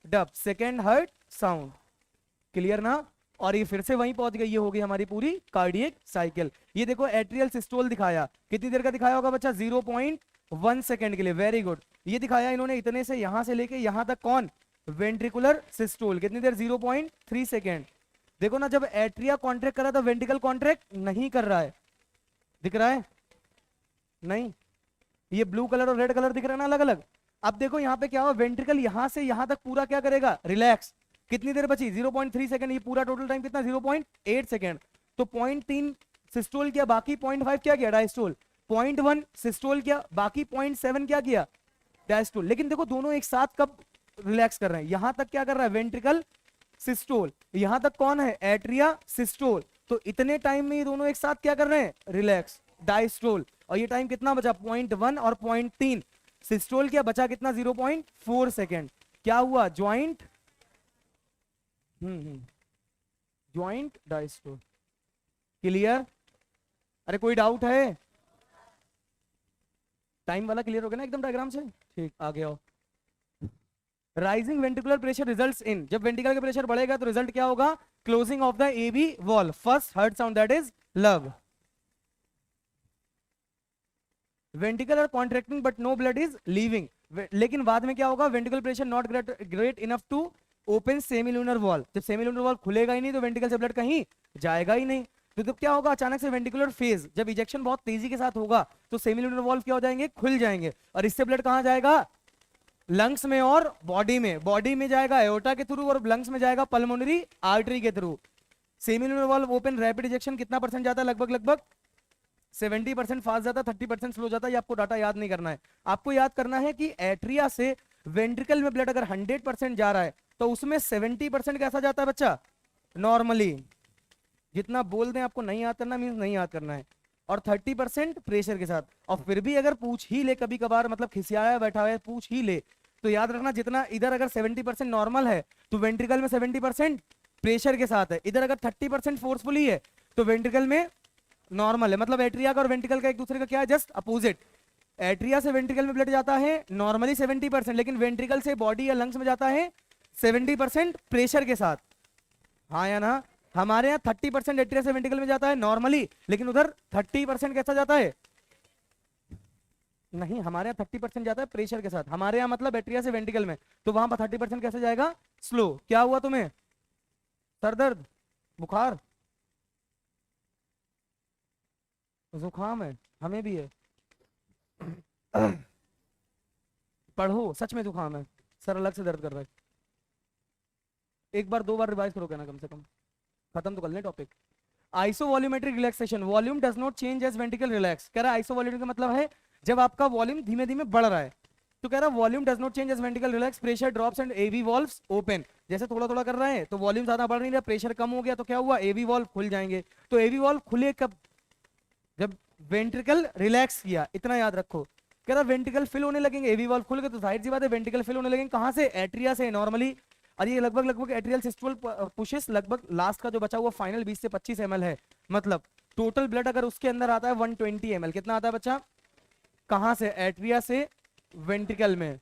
Dub, second heart sound. Clear ना? और ये फिर से वहीं पहुंच गई, ये होगी हमारी पूरी कार्डियक साइकिल। ये देखो एट्रियल सिस्टोल दिखाया, कितनी देर का दिखाया होगा बच्चा? 0.1 सेकेंड के लिए, वेरी गुड। ये दिखाया इन्होंने इतने से यहां से लेके यहां तक, कौन? वेंट्रिकुलर सिस्टोल, कितनी देर? 0.3 सेकेंड। देखो ना, जब एट्रिया कॉन्ट्रैक्ट कर रहा था वेंट्रिकल कॉन्ट्रैक्ट नहीं कर रहा है, दिख रहा है? नहीं, ये ब्लू कलर और रेड कलर दिख रहा है ना अलग अलग। अब देखो यहाँ पे क्या हुआ, वेंट्रिकल यहां से यहां तक पूरा क्या करेगा? रिलैक्स। कितनी देर बची? 0.3 सेकेंड। ये पूरा टोटल टाइम कितना? 0.8 सेकेंड। तो 0.3 सिस्टोल किया, बाकी 0.5 क्या किया? डायस्टोल। 0.1 सिस्टोल किया, बाकी 0.7 क्या किया? डायस्टोल। लेकिन देखो दोनों एक साथ कब रिलैक्स कर रहे हैं? यहां तक क्या कर रहा है? Ventricle systole. यहां तक कौन है? Atria systole. तो इतने टाइम में ये दोनों एक साथ क्या कर रहे हैं? Relax, diastole. और ये टाइम कितना बचा? 0.1 और 0.3 सिस्टोल किया, बचा कितना? 0.4 सेकेंड। क्या हुआ? Joint joint diastole. क्लियर? अरे कोई डाउट है? टाइम वाला क्लियर हो गया ना एकदम डायग्राम से? ठीक, आगे आओ। Rising ventricular pressure results in, जब वेंट्रिकल का प्रेशर बढ़ेगा तो रिजल्ट क्या होगा? Closing of the AB valve. First heart sound that is lub. Ventricle are contracting but no blood is leaving, लेकिन बाद में क्या होगा, ventricle pressure not great enough to open semilunar valve, जब सेमिलुनर वॉल खुलेगा ही नहीं तो वेंट्रिकल से ब्लड कहीं जाएगा ही नहीं। तो तब क्या होगा, अचानक से वेंट्रिकुलर फेज, जब इजेक्शन बहुत तेजी के साथ होगा तो सेमिलुनर वॉल क्या हो जाएंगे, खुल जाएंगे, और इससे ब्लड कहाँ जाएगा, लंग्स में और बॉडी में। बॉडी में जाएगा एओर्टा के थ्रू और लंग्स में जाएगा पल्मोनरी आर्टरी के through. Semilunar valve open, rapid ejection कितना परसेंट जाता है, लगभग लगभग 70% फास्ट जाता है, 30% स्लो जाता है। ये आपको डाटा याद नहीं करना है, आपको याद करना है कि एट्रिया से वेंट्रिकल में ब्लड अगर 100% जा रहा है तो उसमें 70% कैसा जाता है बच्चा, नॉर्मली। जितना बोल दें आपको नहीं याद करना, मीन्स नहीं याद करना है, और 30% प्रेशर के साथ। और फिर भी अगर पूछ ही ले कभी कभार, मतलब खिसियाया बैठा है पूछ ही ले, तो याद रखना जितना इधर अगर 70% नॉर्मल है तो वेंट्रिकल में 70% प्रेशर के साथ है, इधर अगर 30% फोर्सफुली है तो वेंट्रिकल में नॉर्मल है। मतलब एट्रिया का और वेंट्रिकल का एक दूसरे का क्या है, जस्ट अपोजिट। एट्रिया से वेंट्रिकल में ब्लड जाता है नॉर्मली 70%, लेकिन वेंट्रिकल से बॉडी या लंग्स में जाता है 70% प्रेशर के साथ। हाँ या ना, हमारे यहाँ 30% एट्रिया से वेंट्रिकल में जाता है नॉर्मली, लेकिन उधर 30% कैसा जाता है, नहीं हमारे यहाँ 30% जाता है प्रेशर के साथ, हमारे यहाँ मतलब एट्रिया से वेंट्रिकल में, तो वहां पर 30% कैसे जाएगा, स्लो। क्या हुआ तुम्हें, सर दर्द, बुखार, जुकाम है, हमें भी है। पढ़ो, सच में जुकाम है, सर अलग से दर्द कर रहा है। एक बार दो बार रिवाइज करो कहना, कम से कम खत्म तो कर ले topic. Isovolumetric relaxation, volume does not change as ventricle relax. कह रहा है आइसोवॉल्यूमेट्रिक का मतलब है जब आपका वॉल्यूम धीमे धीमे बढ़ रहा है, तो कह रहा है volume does not change as ventricle relax, pressure drops and AV valves open. जैसे थोड़ा थोड़ा कर रहे हैं तो वॉल्यूम ज्यादा बढ़ नहीं रहा, प्रेशर कम हो गया तो क्या हुआ, एवी वॉल्व खुल जाएंगे। तो एवी वॉल्व खुले कब, जब वेंट्रिकल रिलैक्स किया, इतना याद रखो। कह रहा वेंट्रिकल फिल होने लगेंगे, एवी वॉल्व खुल गए तो जाहिर सी बात है वेंट्रिकल फिल होने लगेंगे, कहां से, एट्रिया से नॉर्मली। और ये लगभग लगभग एट्रियल सिस्टोल पुशेस, लगभग लास्ट का जो बचा हुआ फाइनल 20 से 25 ml है, मतलब टोटल ब्लड अगर उसके अंदर आता है 120 ml, कितना आता है बच्चा, कहां से, एट्रिया से वेंट्रिकल में,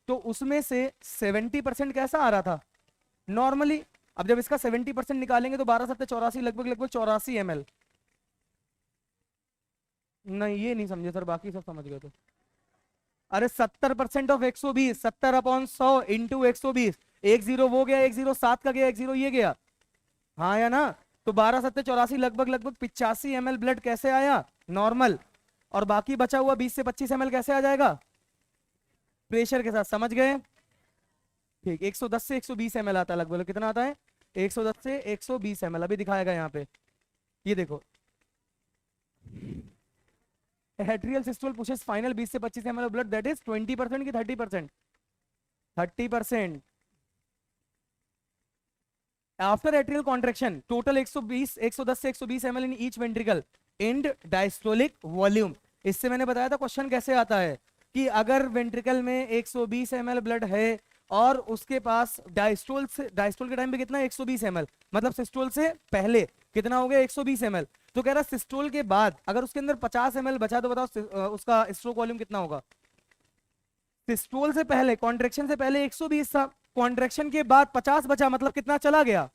तो उसमें से 70% कैसा आ रहा था, नॉर्मली। अब जब इसका 70% निकालेंगे तो 12 सत्ते 84, लगभग लगभग 84 ml। नहीं ये नहीं समझे सर, बाकी सब समझ गए तो। अरे 70% ऑफ 120, 70/100 इंटू 120, एक जीरो वो गया, एक जीरो 7 का गया, एक जीरो ये गया, हाँ या ना। तो 12 सत्ते 84, लगभग लगभग 85 ml ब्लड कैसे आया, नॉर्मल। और बाकी बचा हुआ 20 से 25 ml कैसे आ जाएगा, प्रेशर के साथ, समझ गए। ठीक, 110 से 120 ml आता है लगभग, कितना आता है, 110 से 120 ml, अभी दिखाएगा यहाँ पे, ये देखो। एट्रियल सिस्टोल पुशेस फाइनल 20 से 25 ml ब्लड, दैट इज 20% की 30%, 30%। आफ्टर एट्रियल कॉन्ट्रेक्शन टोटल 120, 110 से 120 ml in each ventricle, and diastolic volume. इससे मैंने बताया था क्वेश्चन कैसे आता है कि अगर वेंट्रिकल में 120 ml ब्लड है और उसके पास डायस्टोल से, डायस्टोल के टाइम पे कितना 120 ml, मतलब सिस्टोल से पहले कितना हो गया 120 ml। तो कह रहा सिस्टोल के बाद अगर उसके अंदर 50 ml बचा तो बताओ उसका स्ट्रोक वॉल्यूम कितना होगा। सिस्टोल से पहले, कॉन्ट्रेक्शन से पहले 120 था, कॉन्ट्रेक्शन के बाद 50 बचा, मतलब कितना चला गया,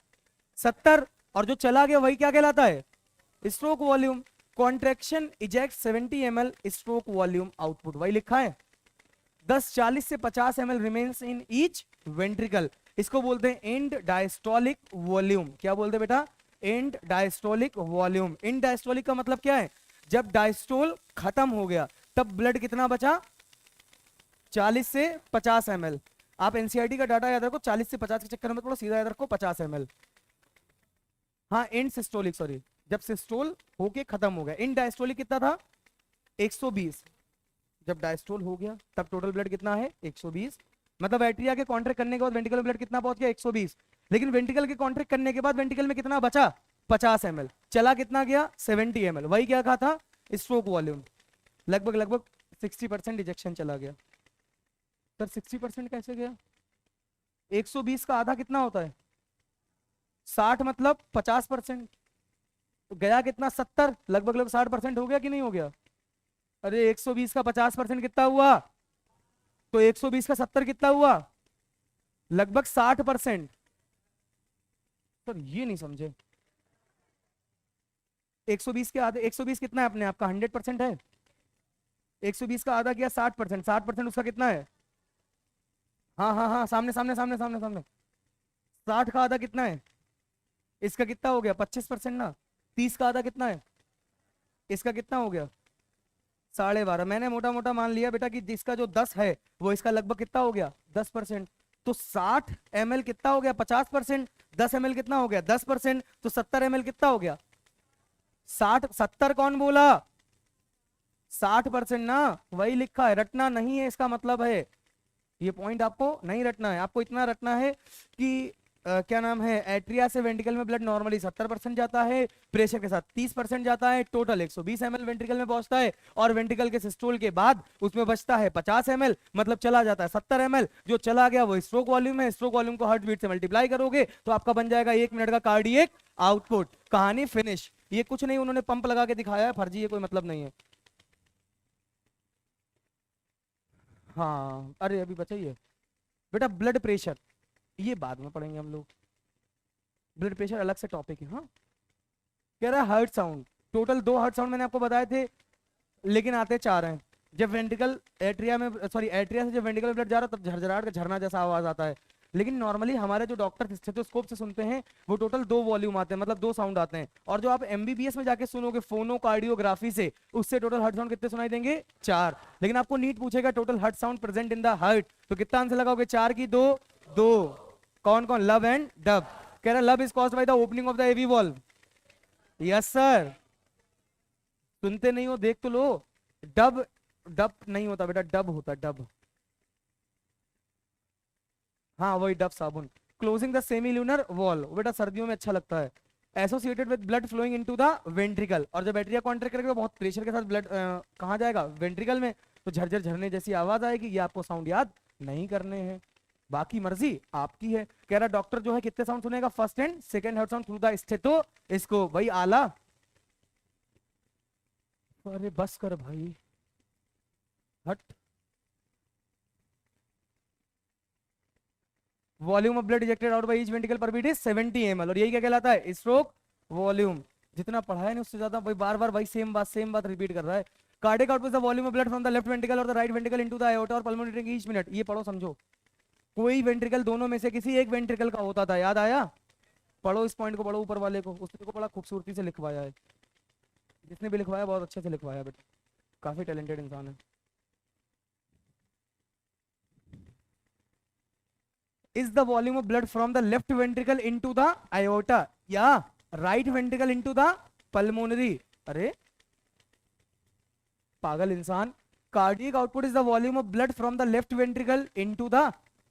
70। और जो चला गया वही क्या कहलाता है, stroke volume. Contraction eject 70 ml, stroke volume output वही लिखा है। 10, 40 से 50 ml remains in each ventricle, इसको बोलते हैं एंड डायस्टोलिक वॉल्यूम। क्या बोलते हैं बेटा, and diastolic volume. And diastolic का मतलब क्या है, जब डायस्टोल खत्म हो गया तब ब्लड कितना बचा, 40 से 50 ml। आप एनसीईआरटी का डाटा याद रखो, 40 से 50 के चक्कर में थोड़ा सीधा याद रखो 50 ml। हाँ एंड सिस्टोलिक, सॉरी, जब सिस्टोल होके खत्म हो गया। इन डायस्टोलिक कितना था 120, जब डायस्टोल हो गया तब टोटल ब्लड कितना है 120, मतलब एट्रिया के कॉन्ट्रैक्ट करने के बाद वेंट्रिकल ब्लड कितना पहुंच गया 120, लेकिन वेंट्रिकल के कॉन्ट्रैक्ट करने के बाद वेंट्रिकल में कितना बचा 50 ml, चला कितना गया 70 ml, वही क्या कहा था स्ट्रोक वॉल्यूम। लगभग लगभग 60% इजेक्शन चला गया। सर 60% कैसे गया, 120 का आधा कितना होता है 60, मतलब 50%, तो गया कितना 70, लगभग लगभग 60% हो गया कि नहीं हो गया। अरे 120 का 50% कितना हुआ, तो 120 का 70 कितना हुआ, लगभग 60%। सर ये नहीं समझे, 120 के आधे, 120 कितना है अपने आपका 100% है, 120 का आधा किया 60%, 60% उसका कितना है? हाँ हाँ हाँ, सामने सामने सामने सामने सामने। 60 का आधा कितना है? इसका कितना हो गया? 25% ना। 30 का आधा कितना है? इसका कितना हो गया? 12.5। मैंने मोटा मोटा मान लिया बेटा कि जिसका जो 10 है वो इसका लगभग कितना हो गया? 10%। तो 60 ml कितना हो गया? 50%। 10 ml कितना हो गया? 10%। तो 70 ml कितना हो गया? 60, 70 कौन बोला? 60% ना। वही लिखा है, रटना नहीं है इसका मतलब है। ये पॉइंट आपको नहीं रटना है, आपको इतना रटना है कि क्या नाम है, एट्रिया से वेंट्रिकल में ब्लड नॉर्मली 70% जाता है, प्रेशर के साथ 30% जाता है, टोटल 120 ml वेंट्रिकल में पहुंचता है, और वेंट्रिकल के सिस्टोल के बाद उसमें बचता है 50 ml, मतलब चला जाता है 70 ml। जो चला गया वो स्ट्रोक वॉल्यूम है, स्ट्रोक वॉल्यूम को हार्ट बीट से मल्टीप्लाई करोगे तो आपका बन जाएगा 1 मिनट का कार्डियक आउटपुट। कहानी फिनिश। ये कुछ नहीं उन्होंने पंप लगा के दिखाया है, फर्जी है, कोई मतलब नहीं है। हाँ अरे अभी बचा ही है बेटा, ब्लड प्रेशर ये बाद में पढ़ेंगे हम लोग। ब्लड प्रेशर अलग से टॉपिक है। हाँ, कह रहा है heart sound. Total 2 heart sound मैंने आपको बताए थे, लेकिन आते 4 हैं। जब वेंट्रिकल एट्रिया में, सॉरी एट्रिया से जब वेंट्रिकल ब्लड जा रहा है तब झरझराहट का झरना जैसा आवाज आता है। लेकिन नॉर्मली हमारे जो डॉक्टर स्टेथोस्कोप से सुनते हैं वो टोटल 2 वॉल्यूम आते हैं, मतलब 2 साउंड आते हैं। और जो आप एमबीबीएस में जाके सुनोगे फोनो कार्डियोग्राफी से, उससे टोटल हार्ट साउंड कितने सुनाई देंगे? 4। लेकिन आपको नीट पूछेगा total heart sound present in the heart, तो कितना आंसर लगाओगे? 4 की 2, 2। कौन कौन? लब एंड डब। कह रहा lub is caused by the opening of the AV valve. Yes sir. सुनते नहीं हो, देख तो लो। डब, डब नहीं होता बेटा, डब होता है, डब। हाँ वही डब साबुन। Closing the semi lunar wall, बेटा सर्दियों में अच्छा लगता है। Associated with blood flowing into the ventricle, और जब एट्रिया कॉन्ट्रैक्ट करेगा तो बहुत प्रेशर के साथ ब्लड कहाँ जाएगा? वेंट्रिकल में। तो झरझर झरने जैसी आवाज आएगी। ये आपको साउंड याद नहीं करने हैं, बाकी मर्जी आपकी है। कह रहा डॉक्टर जो है कितने साउंड सुनेगा? First and second heart sound through the stetho, इसको भाई आला। अरे बस कर भाई, हट। Volume of blood ejected out by each ventricle per beat is 70 ml, और यही क्या कहलाता है? Stroke volume. जितना पढ़ा है नहीं उससे ज्यादा भाई बार बार भाई सेम बात रिपीट कर रहा है। Cardiac output the volume of blood from the left ventricle और the right ventricle into the aorta और पल्मोनरी ईच मिनट। ये पढ़ो समझो। कोई वेंट्रिकल दोनों में से किसी एक वेंट्रिकल का होता था, याद आया? पढ़ो इस पॉइंट को, पढ़ो ऊपर वाले को, उसने को बड़ा खूबसूरती से लिखवाया है। जिसने भी लिखवाया बहुत अच्छे से लिखवाया बेटा, काफी टैलेंटेड इंसान है। Is the volume of blood from the left ventricle into the aorta या right ventricle into the pulmonary? अरे पागल इंसान। Cardiac output is the volume of blood from the left ventricle into the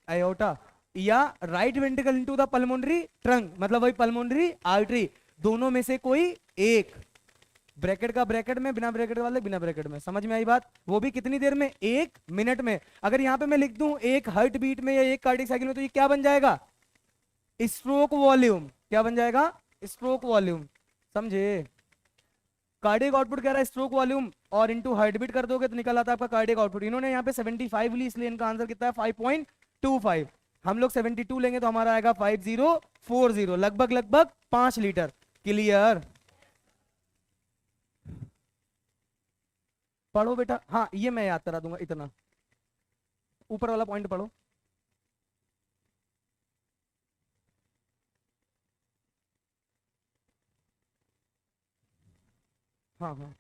aorta या right ventricle into the pulmonary trunk, मतलब वही pulmonary artery. दोनों में से कोई एक। ब्रैकेट का ब्रैकेट में, बिना ब्रैकेट वाले बिना ब्रैकेट में। समझ में आई बात? वो भी कितनी देर में? 1 मिनट में। अगर यहाँ पे मैं लिख दूं एक हार्ट बीट में या एक कार्डियक साइकिल में, तो ये क्या बन जाएगा? Stroke volume. क्या बन जाएगा? Stroke volume. समझे? कार्डियक आउटपुट कह रहा है स्ट्रोक वॉल्यूम, और इनटू हार्ट बीट कर दोगे तो निकल आता है आपका कार्डियक आउटपुट। इन्होंने यहाँ पे 75 ली, इसलिए इनका आंसर कितना है? 5.25। हम लोग 72 लेंगे तो हमारा आएगा 5040, लगभग लगभग 5 लीटर। क्लियर? पढ़ो बेटा। हाँ ये मैं याद करा दूंगा इतना। ऊपर वाला पॉइंट पढ़ो। हाँ हाँ।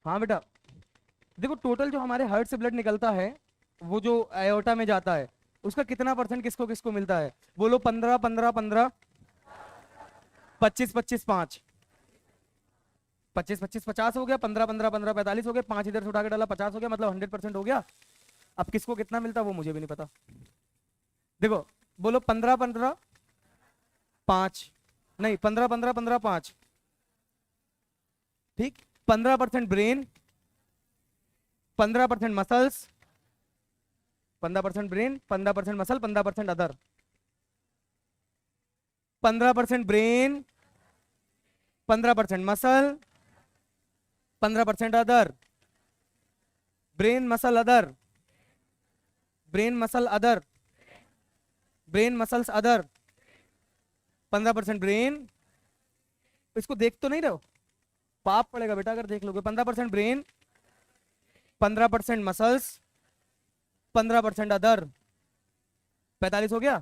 हाँ बेटा, देखो टोटल जो हमारे हार्ट से ब्लड निकलता है वो जो एओर्टा में जाता है उसका कितना परसेंट किसको किसको मिलता है? बोलो 15 15 15, 25 25 5, 25 25 50 हो गया, 15 15 15 45 हो गया, 5 इधर से उठा के डाला 50 हो गया, मतलब 100% हो गया। अब किसको कितना मिलता है वो मुझे भी नहीं पता। देखो बोलो 15 15 5, नहीं 15 15 15 5, ठीक। 15% brain, 15% muscles, 15% brain, 15% muscle, 15% other. 15% brain, 15% muscle, 15% other. Brain muscle other, brain muscle other, brain muscles other. 15% brain, इसको देख तो नहीं रहे हो? पाप पड़ेगा बेटा अगर देख लोगे। 15% ब्रेन, 15% मसल्स, 15% अदर, 45 हो गया।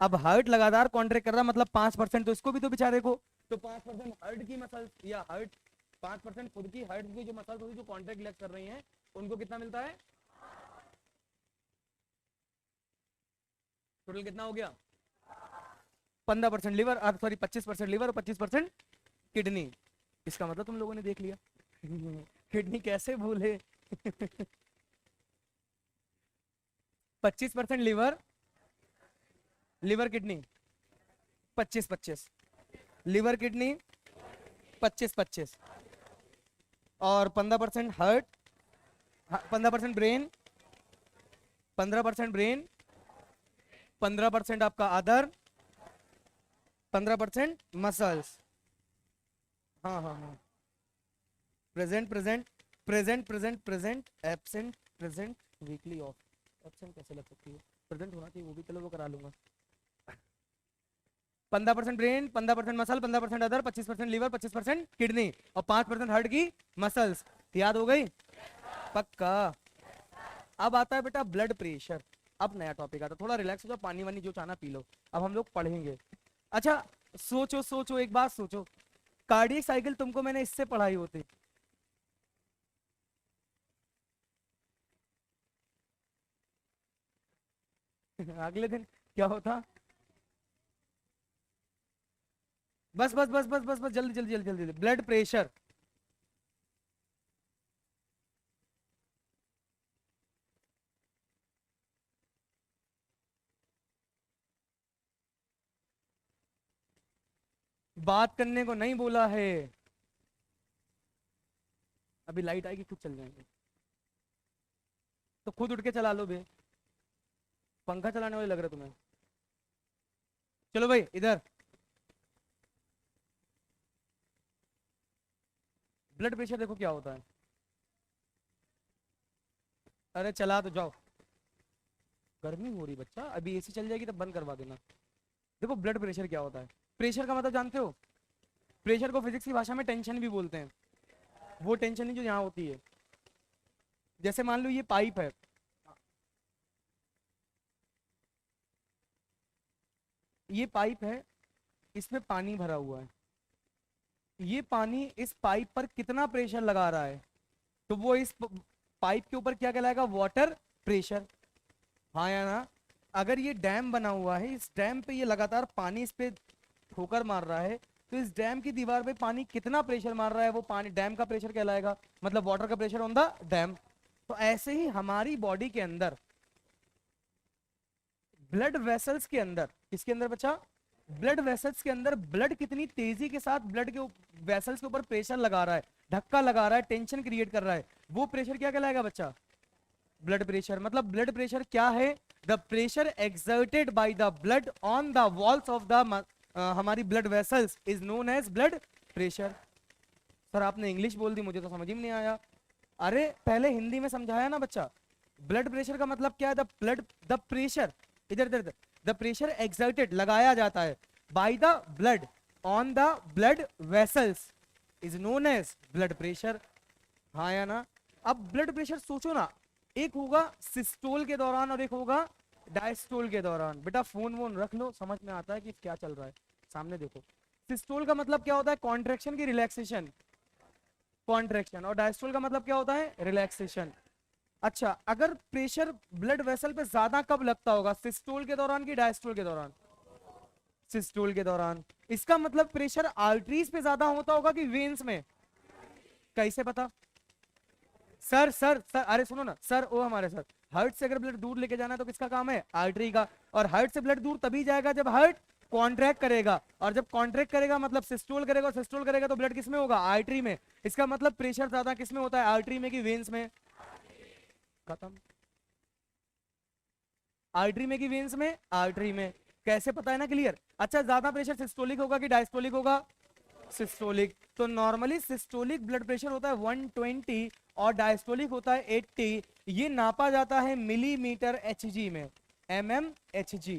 अब हार्ट लगातार कॉन्ट्रैक्ट कर रहा मतलब 5% तो इसको भी तो बेचारे को, तो 5% हार्ट की मसल्स या हार्ट 5% खुद की हार्ट की जो मसल्स होती जो कॉन्ट्रैक्ट लेस कर रही हैं उनको कितना मिलता है? टोटल कितना हो गया? 15% लिवर, सॉरी 25% लिवर और 25% किडनी। इसका मतलब तुम लोगों ने देख लिया। किडनी कैसे भूले? 25% liver, liver kidney 25 25, liver kidney 25 25, और 15% हार्ट, 15% ब्रेन, 15% ब्रेन, 15% आपका अदर, 15% मसल्स। हाँ हाँ हाँ, present present present present present absent present weekly off. Absent कैसे लग सकती है? प्रेजेंट होना चाहिए वो भी, चलो वो करा लूंगा। 15% brain, 15% muscle, 15% other, 25% liver, 25% kidney और 5% हार्ट की मसल्स। याद हो गई? पक्का। अब आता है बेटा ब्लड प्रेशर। अब नया टॉपिक आता है, थोड़ा रिलैक्स हो जाओ, पानी वानी जो चाहना पी लो। अब हम लोग पढ़ेंगे। अच्छा सोचो सोचो, एक बात सोचो, कार्डियक साइकिल तुमको मैंने इससे पढ़ाई होती। अगले दिन क्या होता? बस बस बस बस बस बस, जल्दी जल्दी जल्दी जल्दी, ब्लड प्रेशर। बात करने को नहीं बोला है। अभी लाइट आएगी खुद चल जाएंगे, तो खुद उठ के चला लो बे। पंखा चलाने वाले लग रहे तुम्हें। चलो भाई इधर, ब्लड प्रेशर देखो क्या होता है। अरे चला तो जाओ, गर्मी हो रही बच्चा, अभी एसी चल जाएगी तब बंद करवा देना। देखो ब्लड प्रेशर क्या होता है। प्रेशर का मतलब जानते हो? प्रेशर को फिजिक्स की भाषा में टेंशन भी बोलते हैं। वो टेंशन नहीं जो यहाँ होती है। जैसे मान लो ये पाइप है, ये पाइप है, इसमें पानी भरा हुआ है। ये पानी इस पाइप पर कितना प्रेशर लगा रहा है, तो वो इस पाइप के ऊपर क्या कहलाएगा? Water pressure. हाँ या ना? अगर ये डैम बना हुआ है, इस डैम पे ये लगातार पानी इस पे ठोकर मार रहा है, तो इस डैम की दीवार पे पानी कितना प्रेशर मार रहा है वो पानी डैम का प्रेशर कहलाएगा, मतलब वाटर का प्रेशर ऑन द डैम। तो ऐसे ही हमारी बॉडी के अंदर ब्लड वेसल्स के अंदर, किसके अंदर बच्चा? ब्लड वेसल्स के अंदर ब्लड कितनी तेजी के साथ ब्लड के वेसल्स के ऊपर प्रेशर लगा रहा है, धक्का लगा रहा है, टेंशन क्रिएट कर रहा है, वो प्रेशर क्या कहलाएगा बच्चा? Blood pressure. मतलब ब्लड प्रेशर क्या है? The pressure exerted by the blood on the walls of the हमारी blood vessels is known as blood pressure. Sir आपने इंग्लिश बोल दी, मुझे तो समझ ही नहीं आया। अरे पहले हिंदी में समझाया ना बच्चा। ब्लड प्रेशर का मतलब क्या है? द ब्लड, द प्रेशर, इधर इधर, द प्रेशर एक्सर्टेड लगाया जाता है by the blood on the blood vessels is known as blood pressure. हाँ या ना? अब ब्लड प्रेशर सोचो ना, एक होगा सिस्टोल के दौरान और एक होगा डायस्टोल के दौरान। बेटा फोन वोन रख लो, समझ में आता है कि क्या चल रहा है। सामने देखो, सिस्टोल का मतलब क्या होता है? कॉन्ट्रेक्शन की रिलैक्सेशन। कॉन्ट्रैक्शन, और डायस्टोल का मतलब क्या होता है? रिलैक्सेशन। अच्छा, अगर प्रेशर ब्लड वेसल पे ज्यादा कब लगता होगा, सिस्टोल के दौरान कि डायस्टोल के दौरान? सिस्टोल के दौरान। इसका मतलब प्रेशर आर्टरीज पे ज्यादा होता होगा कि वेन्स में? कैसे पता? सर सर सर, अरे सुनो ना सर, ओ हमारे सर, हार्ट से अगर ब्लड दूर लेके जाना है तो किसका काम है? आर्टरी का। और हार्ट से ब्लड दूर तभी जाएगा जब हार्ट कॉन्ट्रैक्ट करेगा, और जब कॉन्ट्रैक्ट करेगा मतलब सिस्टोल करेगा, और सिस्टोल करेगा तो ब्लड किसमें होगा? आर्टरी में। इसका मतलब प्रेशर ज्यादा किसमें होता है? आर्टरी में कि वेन्स में? खत्म। आर्टरी में कि वेन्स में? आर्टरी में। कैसे पता है ना? क्लियर। अच्छा, ज्यादा प्रेशर सिस्टोलिक होगा कि डायस्टोलिक होगा? सिस्टोलिक। तो नॉर्मली सिस्टोलिक ब्लड प्रेशर होता है 120 और डायस्टोलिक होता है 80। ये नापा जाता है मिलीमीटर एचजी में, mmHg।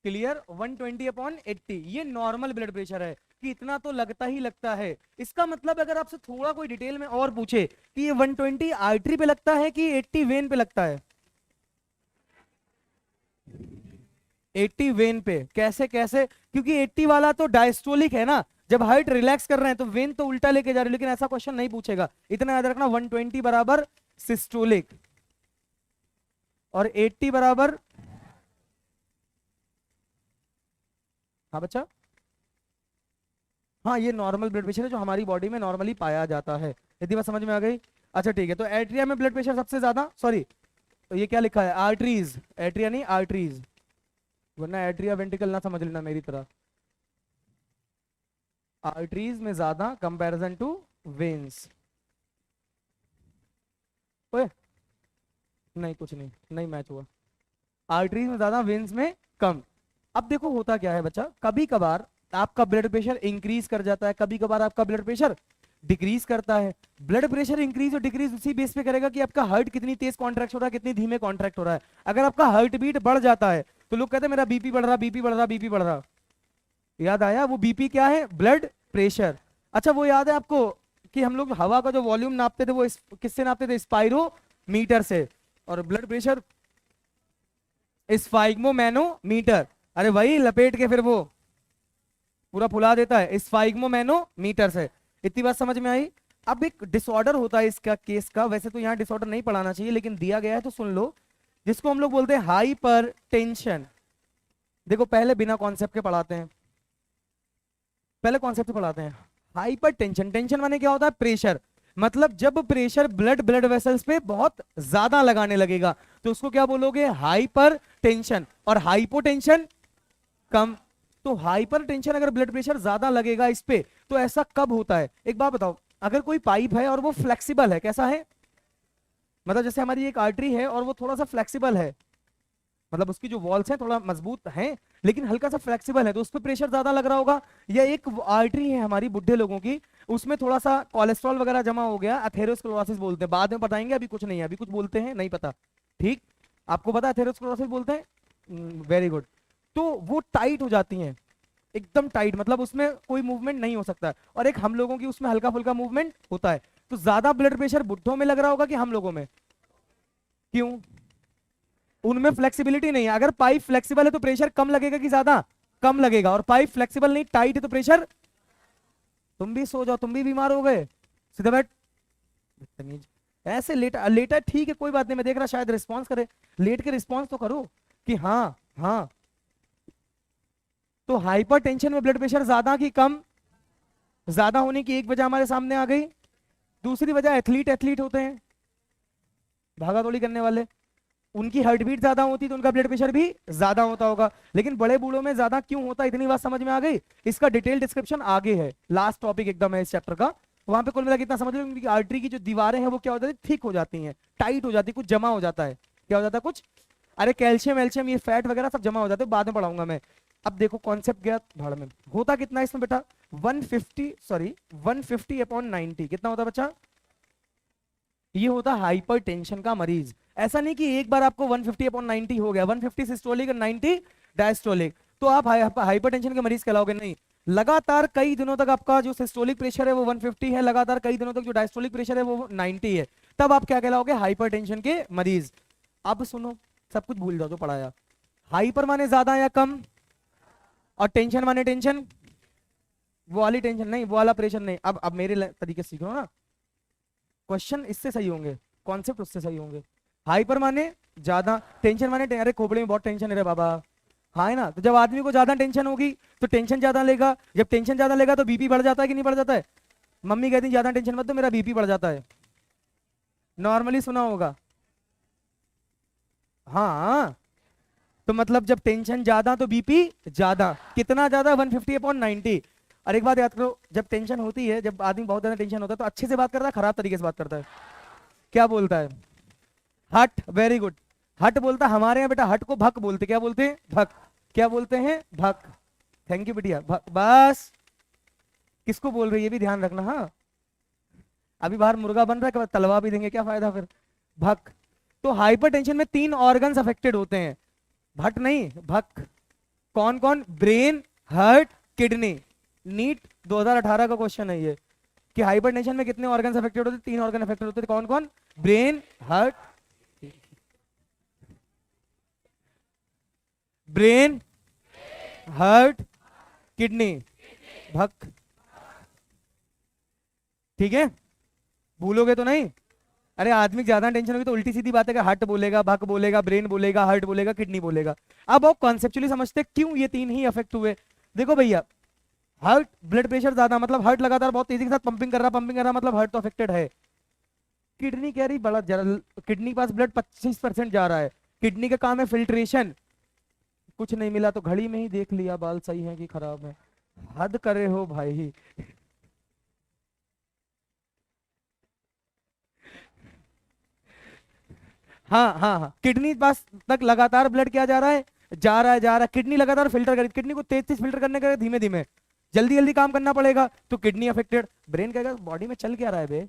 क्लियर? 120/80 ये नॉर्मल ब्लड प्रेशर है कि इतना तो लगता ही लगता है। इसका मतलब अगर आपसे थोड़ा कोई डिटेल में और पूछे कि ये 120 आर्टरी पे लगता है कि 80 वेन पे लगता है? 80 वेन पे। कैसे कैसे? क्योंकि 80 वाला तो डायस्टोलिक है ना, जब हार्ट रिलैक्स कर रहे हैं तो वेन तो उल्टा लेके जा रहे हैं, लेकिन ऐसा क्वेश्चन नहीं पूछेगा। इतना याद रखना, 120 बराबर सिस्टोलिक और 80 बराबर। हाँ बच्चा, हाँ ये नॉर्मल ब्लड प्रेशर है जो हमारी बॉडी में नॉर्मली पाया जाता है। यदि बात समझ में आ गई? अच्छा ठीक है, तो एट्रिया में ब्लड प्रेशर सबसे ज्यादा, सॉरी तो ये क्या लिखा है? आर्टरीज, एट्रिया नहीं आर्टरीज, वरना एट्रिया वेंट्रिकल ना समझ लेना मेरी तरह। आर्टरीज में ज्यादा कंपैरिजन टू वेन्स। ओए नहीं, कुछ नहीं, नहीं मैच हुआ। आर्टरीज में ज्यादा, वेन्स में कम। अब देखो होता क्या है बच्चा, कभी कभार आपका ब्लड प्रेशर इंक्रीज कर जाता है, कभी कभार आपका ब्लड प्रेशर डिक्रीज करता है। ब्लड प्रेशर इंक्रीज और डिक्रीज उसी बेस पे करेगा कि आपका हार्ट कितनी तेज कॉन्ट्रैक्ट हो रहा है, कितनी धीमे कॉन्ट्रैक्ट हो रहा है। अगर आपका हार्ट बीट बढ़ जाता है तो लोग कहते हैं मेरा बीपी बढ़ रहा, बीपी बढ़ रहा, बीपी बढ़ रहा। याद आया? वो बीपी क्या है? Blood pressure. अच्छा, वो याद है आपको कि हम लोग हवा का जो वॉल्यूम नापते थे वो किससे नापते थे? स्पाइरोमीटर से। और ब्लड प्रेशर स्फाइग्मोमैनोमीटर। अरे वही लपेट के फिर वो पूरा फुला देता है, स्फाइग्मोमैनोमीटर से। इतनी बात समझ में आई? अब एक डिसऑर्डर होता है इसका केस का, वैसे तो यहाँ डिसऑर्डर नहीं पढ़ाना चाहिए लेकिन दिया गया है तो सुन लो, जिसको हम लोग बोलते हैं हाइपर टेंशन। देखो पहले बिना कॉन्सेप्ट के पढ़ाते हैं, पहले कॉन्सेप्ट से पढ़ाते हैं। हाइपर टेंशन, टेंशन माने क्या होता है? प्रेशर। मतलब जब प्रेशर ब्लड वेसल्स पे बहुत ज्यादा लगाने लगेगा तो उसको क्या बोलोगे? Hyper tension. और हाइपोटेंशन कम। तो हाइपर टेंशन अगर ब्लड प्रेशर ज्यादा लगेगा इस पे, तो ऐसा कब होता है? एक बात बताओ, अगर कोई पाइप है और वो फ्लेक्सिबल है, कैसा है? मतलब जैसे हमारी एक आर्टरी है और वो थोड़ा सा फ्लेक्सिबल है, मतलब उसकी जो वॉल्स हैं थोड़ा मजबूत हैं लेकिन हल्का सा फ्लेक्सिबल है, तो उस पर प्रेशर ज्यादा लग रहा होगा। या एक आर्टरी है हमारी बुढ़े लोगों की, उसमें थोड़ा सा कोलेस्ट्रॉल वगैरह जमा हो गया, एथेरोस्क्लेरोसिस बोलते हैं, बाद में बताएंगे, अभी कुछ नहीं है, अभी कुछ बोलते हैं नहीं पता। ठीक, आपको पता है एथेरोस्क्लेरोसिस बोलते हैं? Very good. तो वो टाइट हो जाती हैं, एकदम टाइट, मतलब उसमें कोई मूवमेंट नहीं हो सकता है। और एक हम लोगों की उसमें हल्का फुल्का मूवमेंट होता है। तो ज्यादा ब्लड प्रेशर बुढ़ों में लग रहा होगा कि हम लोगों में? क्यों? उनमें फ्लेक्सिबिलिटी नहीं है। अगर पाइप फ्लेक्सिबल है तो प्रेशर कम लगेगा कि ज्यादा? कम लगेगा। और पाइप फ्लेक्सिबल नहीं, टाइट है तो प्रेशर, तुम भी सो जाओ, तुम भी बीमार हो गए, सीधा बैठ। बदतमीज। ऐसे लेटा लेटा ठीक है, कोई बात नहीं, मैं देख रहा शायद रिस्पॉन्स करे, लेट के रिस्पॉन्स तो करो कि हाँ हाँ। तो हाइपर टेंशन में ब्लड प्रेशर ज्यादा कि कम? ज्यादा होने की एक वजह हमारे सामने आ गई। दूसरी वजह एथलीट, एथलीट होते हैं भागा दौड़ी करने वाले, उनकी हार्ट बीट ज्यादा होती तो उनका ब्लड प्रेशर भी ज्यादा होता होगा। लेकिन बड़े बूढ़ों में ज्यादा क्यों होता है, इतनी बात समझ में आ गई? इसका डिटेल डिस्क्रिप्शन आगे है, लास्ट टॉपिक एकदम है इस चैप्टर का, वहां पे कुल मिला के इतना समझ लो, उनकी आर्टरी की जो दीवारें हैं वो क्या हो जाती है? थिक हो जाती हैं, टाइट हो जाती है, कुछ जमा हो जाता है। क्या हो जाता है? कुछ, अरे कैल्शियम वेल्शियम ये फैट वगैरह सब जमा हो जाते हैं, बाद में पढ़ाऊंगा मैं। अब देखो कॉन्सेप्ट गया भाड़ में। होता कितना है इसमें बेटा? 150, सॉरी 150/90 कितना होता है बच्चा? ये होता है हाइपर टेंशन का मरीज। ऐसा नहीं कि एक बार आपको 150/90 हो गया, 150 सिस्टोलिक और 90 डायस्टोलिक तो आप हाइपर टेंशन के मरीज कहलाओगे, नहीं। लगातार कई दिनों तक आपका जो सिस्टोलिक प्रेशर है वो 150 है, लगातार कई दिनों तक जो डायस्टोलिक प्रेशर है वो 90 है, तब आप क्या कहलाओगे? हाइपर टेंशन के मरीज। अब सुनो, सब कुछ भूल जाओ जो पढ़ाया। हाइपर माने ज्यादा या कम, और टेंशन माने टेंशन। वो वाली टेंशन नहीं, वो वाला प्रेशर नहीं। अब मेरे तरीके से सीख लो ना, क्वेश्चन इससे सही होंगे, कॉन्सेप्ट उससे सही होंगे। हाइपर माने ज्यादा, टेंशन माने अरे खोपड़े में बहुत टेंशन है रे बाबा, हाँ है ना। तो जब आदमी को ज्यादा टेंशन होगी तो टेंशन ज्यादा लेगा, जब टेंशन ज्यादा लेगा तो बीपी बढ़ जाता है कि नहीं बढ़ जाता है। मम्मी कहती ज्यादा टेंशन मत दो मेरा बीपी बढ़ जाता है, नॉर्मली सुना होगा। हाँ, तो मतलब जब टेंशन ज्यादा तो बीपी ज्यादा, कितना ज्यादा 150/90। और एक बात याद करो, जब टेंशन होती है, जब आदमी बहुत ज्यादा टेंशन होता है तो अच्छे से बात करता है, खराब तरीके से बात करता है। क्या बोलता है? हट, वेरी गुड। हट बोलता है। हमारे यहाँ बेटा हट को भक बोलते, क्या बोलते हैं? भक। क्या बोलते हैं? भक। थैंक यू बिटिया, भक। बस किसको बोल रही है ये भी ध्यान रखना। हाँ, अभी बाहर मुर्गा बन रहा है, तलवा भी देंगे, क्या फायदा फिर। भक। तो हाइपरटेंशन में 3 ऑर्गन्स अफेक्टेड होते हैं, भट नहीं भक। कौन कौन? Brain, heart, kidney. नीट 2018 का क्वेश्चन है ये, कि हाइपरटेंशन में कितने ऑर्गन्स अफेक्टेड होते हैं? 3 ऑर्गन अफेक्टेड होते हैं। कौन कौन? Brain, heart, brain, heart, kidney, भक। ठीक है, भूलोगे तो नहीं। अरे आदमी ज्यादा टेंशन होगी तो उल्टी सीधी बात है कि हार्ट बोलेगा, भक बोलेगा, ब्रेन बोलेगा, हार्ट बोलेगा, किडनी बोलेगा। अब वो कॉन्सेप्चुअली समझते क्यों ये 3 ही अफेक्ट हुए। देखो भैया, हार्ट ब्लड प्रेशर ज्यादा मतलब हार्ट लगातार बहुत तेजी के साथ पंपिंग कर रहा, पंपिंग कर रहा, मतलब हार्ट तो अफेक्टेड है। किडनी कह रही बड़ा किडनी पास ब्लड 25% जा रहा है, किडनी का काम है फिल्ट्रेशन। कुछ नहीं मिला तो घड़ी में ही देख लिया बाल सही है कि खराब है। हद करे हो भाई। हाँ हाँ हाँ, किडनी पास तक लगातार ब्लड क्या जा रहा है? जा रहा है, जा रहा है। किडनी लगातार फिल्टर कर, किडनी को तेज तेज फिल्टर करने का धीमे धीमे, जल्दी जल्दी काम करना पड़ेगा, तो किडनी अफेक्टेड। ब्रेन कहेगा बॉडी में चल क्या रहा है बे,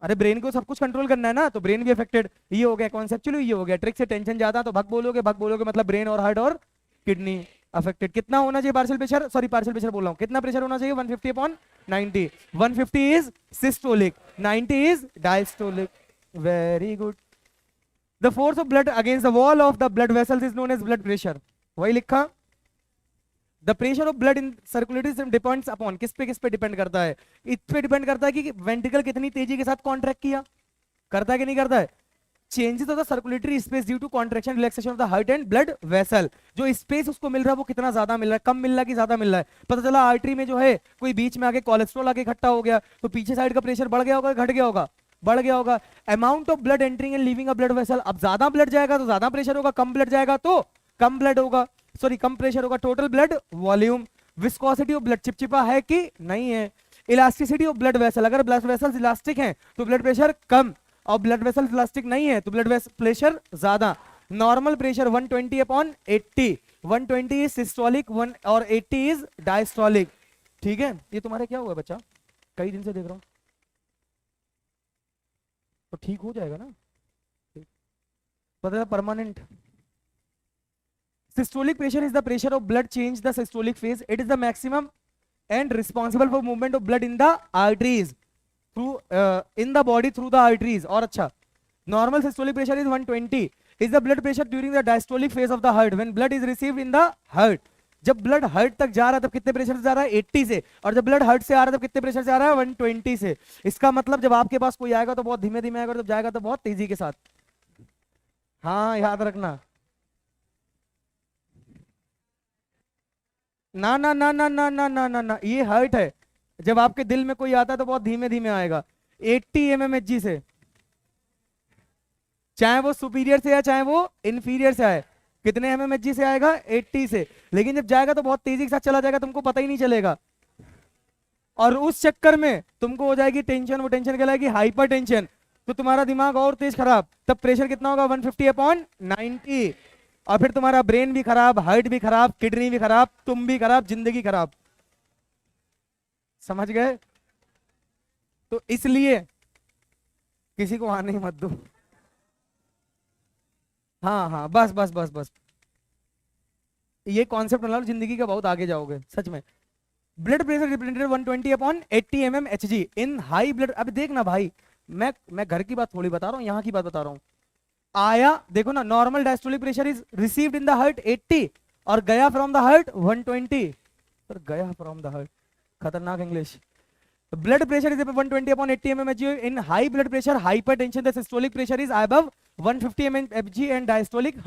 अरे ब्रेन को सब कुछ कंट्रोल करना है ना, तो ब्रेन भी अफेक्टेड। ये हो गया कॉन्सेप्चुअली, ये हो गया ट्रिक से। टेंशन ज्यादा तो भक बोलोगे, भक बोलोगे मतलब ब्रेन और हार्ट और किडनी अफेक्टेड। कितना होना चाहिए partial pressure, sorry partial pressure बोल रहा हूँ, कितना प्रेशर होना चाहिए? 150/90। 150 is systolic, 90 is diastolic. Very good. The force of blood against the wall of the blood vessels is known as blood pressure. वही लिखा। The pressure of blood in circulatory system depends upon, किस पे depend करता है? इस पे depend करता है कि वेंट्रिकल कितनी तेजी के साथ कॉन्ट्रैक्ट किया, करता है कि नहीं करता है। Changes of the circulatory space due to contraction relaxation of the heart and blood vessel. जो स्पेस उसको मिल रहा है वो कितना ज्यादा मिल रहा है, कम मिल रहा है कि ज्यादा मिल रहा है। पता चला आर्टरी में जो है कोई बीच में आके कोलेस्ट्रॉल आके इकट्ठा हो गया, तो पीछे साइड का प्रेशर बढ़ गया होगा, घट गया होगा, बढ़ गया होगा। Amount of blood entering and leaving a blood vessel, अब ज्यादा ब्लड जाएगा तो ज्यादा प्रेशर होगा, कम ब्लड जाएगा तो कम ब्लड होगा, सॉरी कम प्रेशर होगा। Total blood volume. Viscosity of blood, चिपचिपा है कि नहीं है। इलास्टिसिटी ऑफ ब्लड वेसल, अगर ब्लड वेसल्स इलास्टिक हैं तो ब्लड प्रेशर कम, और ब्लड वेसल्स इलास्टिक नहीं है तो ब्लड प्रेशर ज्यादा। नॉर्मल प्रेशर 120/80, 120 इज सिस्टोलिक, 1 और 80 इज डायस्टोलिक। ठीक है, ये तुम्हारे क्या हुआ बच्चा, कई दिन से देख रहा हूं, तो ठीक हो जाएगा ना, पता है permanent. Systolic pressure is the pressure of blood change the systolic phase. It is the maximum and responsible for movement of blood in the arteries through in the body through the arteries. और अच्छा, normal systolic pressure is 120. Is the blood pressure during the diastolic phase of the heart when blood is received in the heart. जब blood heart तक जा रहा है तब कितने pressure से जा रहा है? 80 से। और जब ब्लड हार्ट से आ रहा है तब कितने प्रेशर से आ रहा है? 120 से। इसका मतलब जब आपके पास कोई आएगा तो बहुत धीमे धीमे आएगा, जब जाएगा तो बहुत तेजी के साथ। हाँ याद रखना। ना ना ना ना ना ना ना ना ना, ये हार्ट है। जब आपके दिल में कोई आता है तो बहुत धीमे धीमे आएगा, 80 mmHg से, चाहे वो सुपीरियर से आए चाहे वो इंफीरियर से आए। कितने mmHg से आएगा? 80 से। लेकिन जब जाएगा तो बहुत तेजी के साथ चला जाएगा, तुमको पता ही नहीं चलेगा, और उस चक्कर में तुमको हो जाएगी टेंशन, वो टेंशन कहलाएगी हाइपर टेंशन, तो तुम्हारा दिमाग और तेज खराब। तब प्रेशर कितना होगा? 150/90। और फिर तुम्हारा ब्रेन भी खराब, हार्ट भी खराब, किडनी भी खराब, तुम भी खराब, जिंदगी खराब। समझ गए? तो इसलिए किसी को आने ही मत दो। हाँ हाँ, बस बस बस बस, ये कॉन्सेप्ट बना लो, जिंदगी का बहुत आगे जाओगे सच में। ब्लड प्रेशर रिप्रेजेंटेड 120/80 mmHg इन हाई ब्लड। अब देखना भाई, मैं घर की बात थोड़ी बता रहा हूँ, यहाँ की बात बता रहा हूँ। आया देखो ना, normal diastolic pressure is received in the heart 80 और गया फ्रॉम द हार्ट 120। पर गया फ्रॉम द हार्ट, खतरनाक English. Blood pressure is 120 upon 80 mmHg. In high blood pressure, hypertension, the systolic pressure is above 150 mmHg and diastolic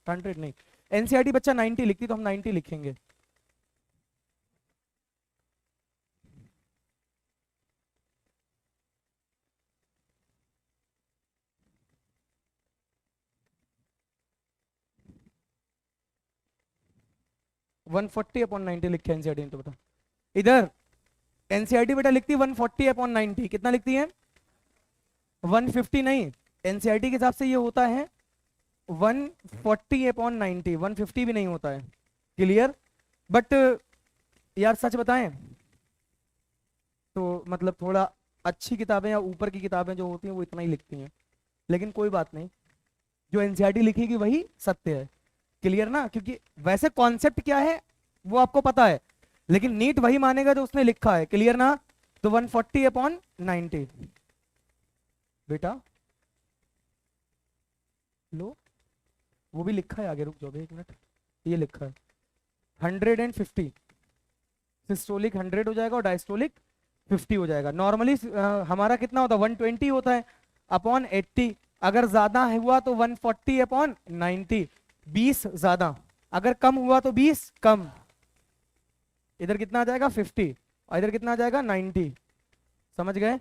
100 नहीं। NCERT बच्चा 90 लिखती तो हम 90 लिखेंगे। वन 40 अपॉन 90 लिखे एनसीईआरटी ने, तो बता इधर एनसीईआरटी बेटा लिखती है 140 अपॉन 90, कितना लिखती है 150 नहीं, एनसीईआरटी के हिसाब से ये होता है 140 अपॉन 90, 150 भी नहीं होता है। क्लियर? बट यार सच बताएं तो मतलब थोड़ा अच्छी किताबें या ऊपर की किताबें जो होती हैं वो इतना ही लिखती हैं, लेकिन कोई बात नहीं, जो एनसीईआरटी लिखेगी वही सत्य है। क्लियर ना? क्योंकि वैसे कॉन्सेप्ट क्या है वो आपको पता है, लेकिन नीट वही मानेगा जो उसने लिखा है। क्लियर ना? तो 140 अपॉन 90 बेटा लो, वो भी लिखा है आगे, रुक जाओ एक मिनट, ये लिखा है 150, सिस्टोलिक 100 हो जाएगा और डायस्टोलिक 50 हो जाएगा। नॉर्मली हमारा कितना होता है 120 होता है अपॉन 80, अगर ज्यादा हुआ तो 140 अपॉन 90, 20 ज्यादा, अगर कम हुआ तो 20 कम। इधर कितना आ जाएगा 50 और इधर कितना आ जाएगा 90, समझ गए?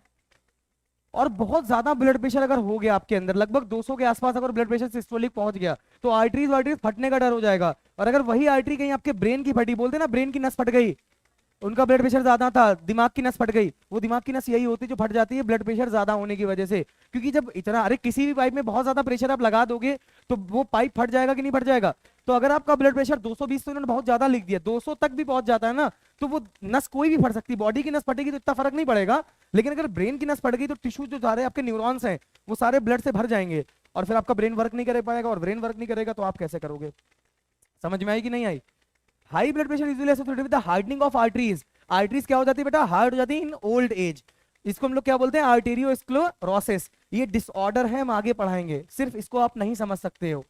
और बहुत ज्यादा ब्लड प्रेशर अगर हो गया आपके अंदर, लगभग 200 के आसपास अगर ब्लड प्रेशर सिस्टोलिक पहुंच गया तो आर्टरीज वार्टरीज फटने का डर हो जाएगा। और अगर वही आर्टरी कहीं आपके ब्रेन की फटी, बोलते ना ब्रेन की नस फट गई, उनका ब्लड प्रेशर ज्यादा था, दिमाग की नस फट गई, वो दिमाग की नस यही होती है जो फट जाती है ब्लड प्रेशर ज्यादा होने की वजह से। क्योंकि जब इतना, अरे किसी भी पाइप में बहुत ज्यादा प्रेशर आप लगा दोगे तो वो पाइप फट जाएगा कि नहीं फट जाएगा? तो अगर आपका ब्लड प्रेशर 220, तो इन्होंने बहुत ज्यादा लिख दिया, 200 तक भी पहुंच जाता है ना, तो वो नस कोई भी फट सकती है। बॉडी की नस फटेगी तो इतना फर्क नहीं पड़ेगा, लेकिन अगर ब्रेन की नस फट गई तो टिश्यू जो सारे आपके न्यूरॉन्स हैं वो सारे ब्लड से भर जाएंगे और फिर आपका ब्रेन वर्क नहीं कर पाएगा, और ब्रेन वर्क नहीं करेगा तो आप कैसे करोगे? समझ में आई कि नहीं आई? High blood pressure usually associated with the hardening of arteries. Arteries क्या हो जाती है बेटा? हार्ड हो जाती है इन ओल्ड एज। इसको हम लोग क्या बोलते हैं? आर्टेरियोस्क्लेरोसिस। ये डिसऑर्डर है, हम आगे पढ़ाएंगे, सिर्फ इसको आप नहीं समझ सकते हो।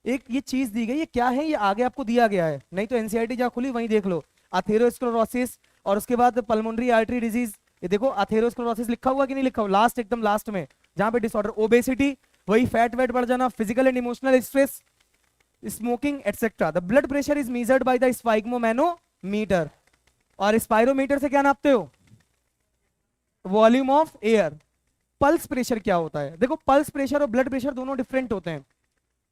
एक ये चीज दी गई, ये क्या है ये आगे आपको दिया गया है, नहीं तो एनसीईआरटी जहां खुली वहीं देख लो, अथेरोस्क्लेरोसिस, और उसके बाद पल्मोनरी आर्टरी डिजीज। ये देखो अथेरोस्क्लेरोसिस लिखा हुआ कि नहीं लिखा हुआ, लास्ट एकदम लास्ट में जहां पे डिसऑर्डर। ओबेसिटी, वही फैट वेट बढ़ जाना, physical and emotional stress, smoking etcetera. The blood pressure is measured by the स्फाइग्मोमैनोमीटर। और स्पायरोमीटर से क्या नापते हो? Volume of air. Pulse pressure क्या होता है? देखो पल्स प्रेशर और ब्लड प्रेशर दोनों डिफरेंट होते हैं।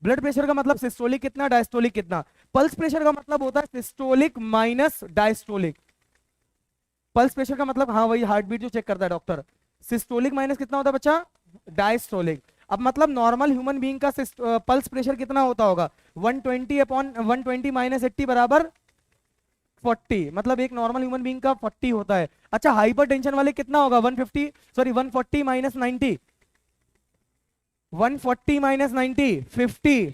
ब्लड प्रेशर का मतलब सिस्टोलिक कितना, डायस्टोलिक कितना। पल्स प्रेशर का मतलब होता है systolic minus diastolic. Pulse pressure का मतलब, हाँ वही हार्ट बीट जो चेक करता है डॉक्टर। सिस्टोलिक माइनस कितना होता है बच्चा? डायस्टोलिक। अब मतलब नॉर्मल ह्यूमन बीइंग का पल्स प्रेशर कितना होता होगा? 120 अपॉन 120 माइनस 80 बराबर 40, मतलब एक नॉर्मल ह्यूमन बीइंग का 40 होता है। अच्छा हाइपरटेंशन वाले कितना होगा? 150 सॉरी 140 माइनस 90, 140 माइनस 90 50,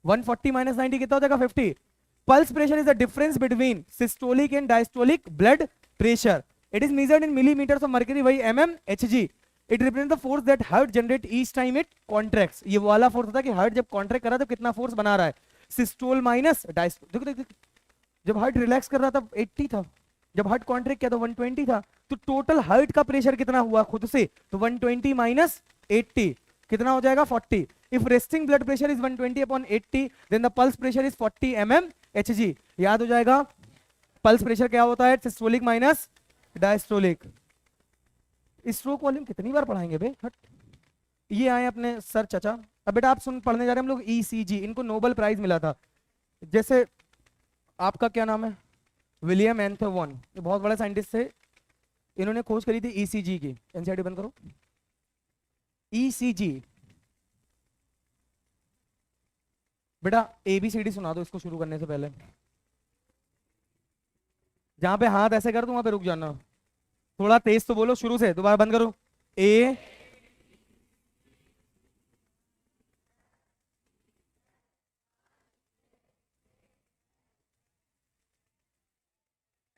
140 माइनस 90 कितना हो जाएगा? 50। Pulse pressure is the difference between systolic and diastolic blood pressure. It is measured in millimetres of mercury, वही mmHg। It represent the force that heart generate each time it contracts. ये वाला force होता है कि heart जब contract कर रहा है तो कितना फोर्स बना रहा है। सिस्टोल माइनस डायस्टोल, देखो जब हार्ट रिलैक्स कर रहा था 80 था, जब हार्ट कॉन्ट्रैक्ट किया तो 120 था, तो टोटल हार्ट का प्रेशर कितना हुआ खुद से? तो 120 माइनस 80 कितना हो जाएगा? 40। If resting blood pressure is 120 upon 80 then the pulse pressure is 40 mmHg। याद हो जाएगा पल्स प्रेशर क्या होता है? Systolic minus diastolic. Stroke volume कितनी बार पढ़ाएंगे बे? हट। ये आए अपने सर चाचा। अब बेटा आप सुन, पढ़ने जा रहे हैं हम लोग ईसीजी, इनको नोबेल प्राइज मिला था। जैसे आपका क्या नाम है? विलियम एंथवन, ये बहुत बड़े साइंटिस्ट थे, इन्होंने खोज करी थी ईसीजी की। एनसीईआरटी बंद करो। ईसीजी बेटा एबीसीडी सुना दो इसको शुरू करने से पहले। जहां पे हाथ ऐसे कर दूं वहां पे रुक जाना, थोड़ा तेज तो बोलो शुरू से, दोबारा बंद करो। A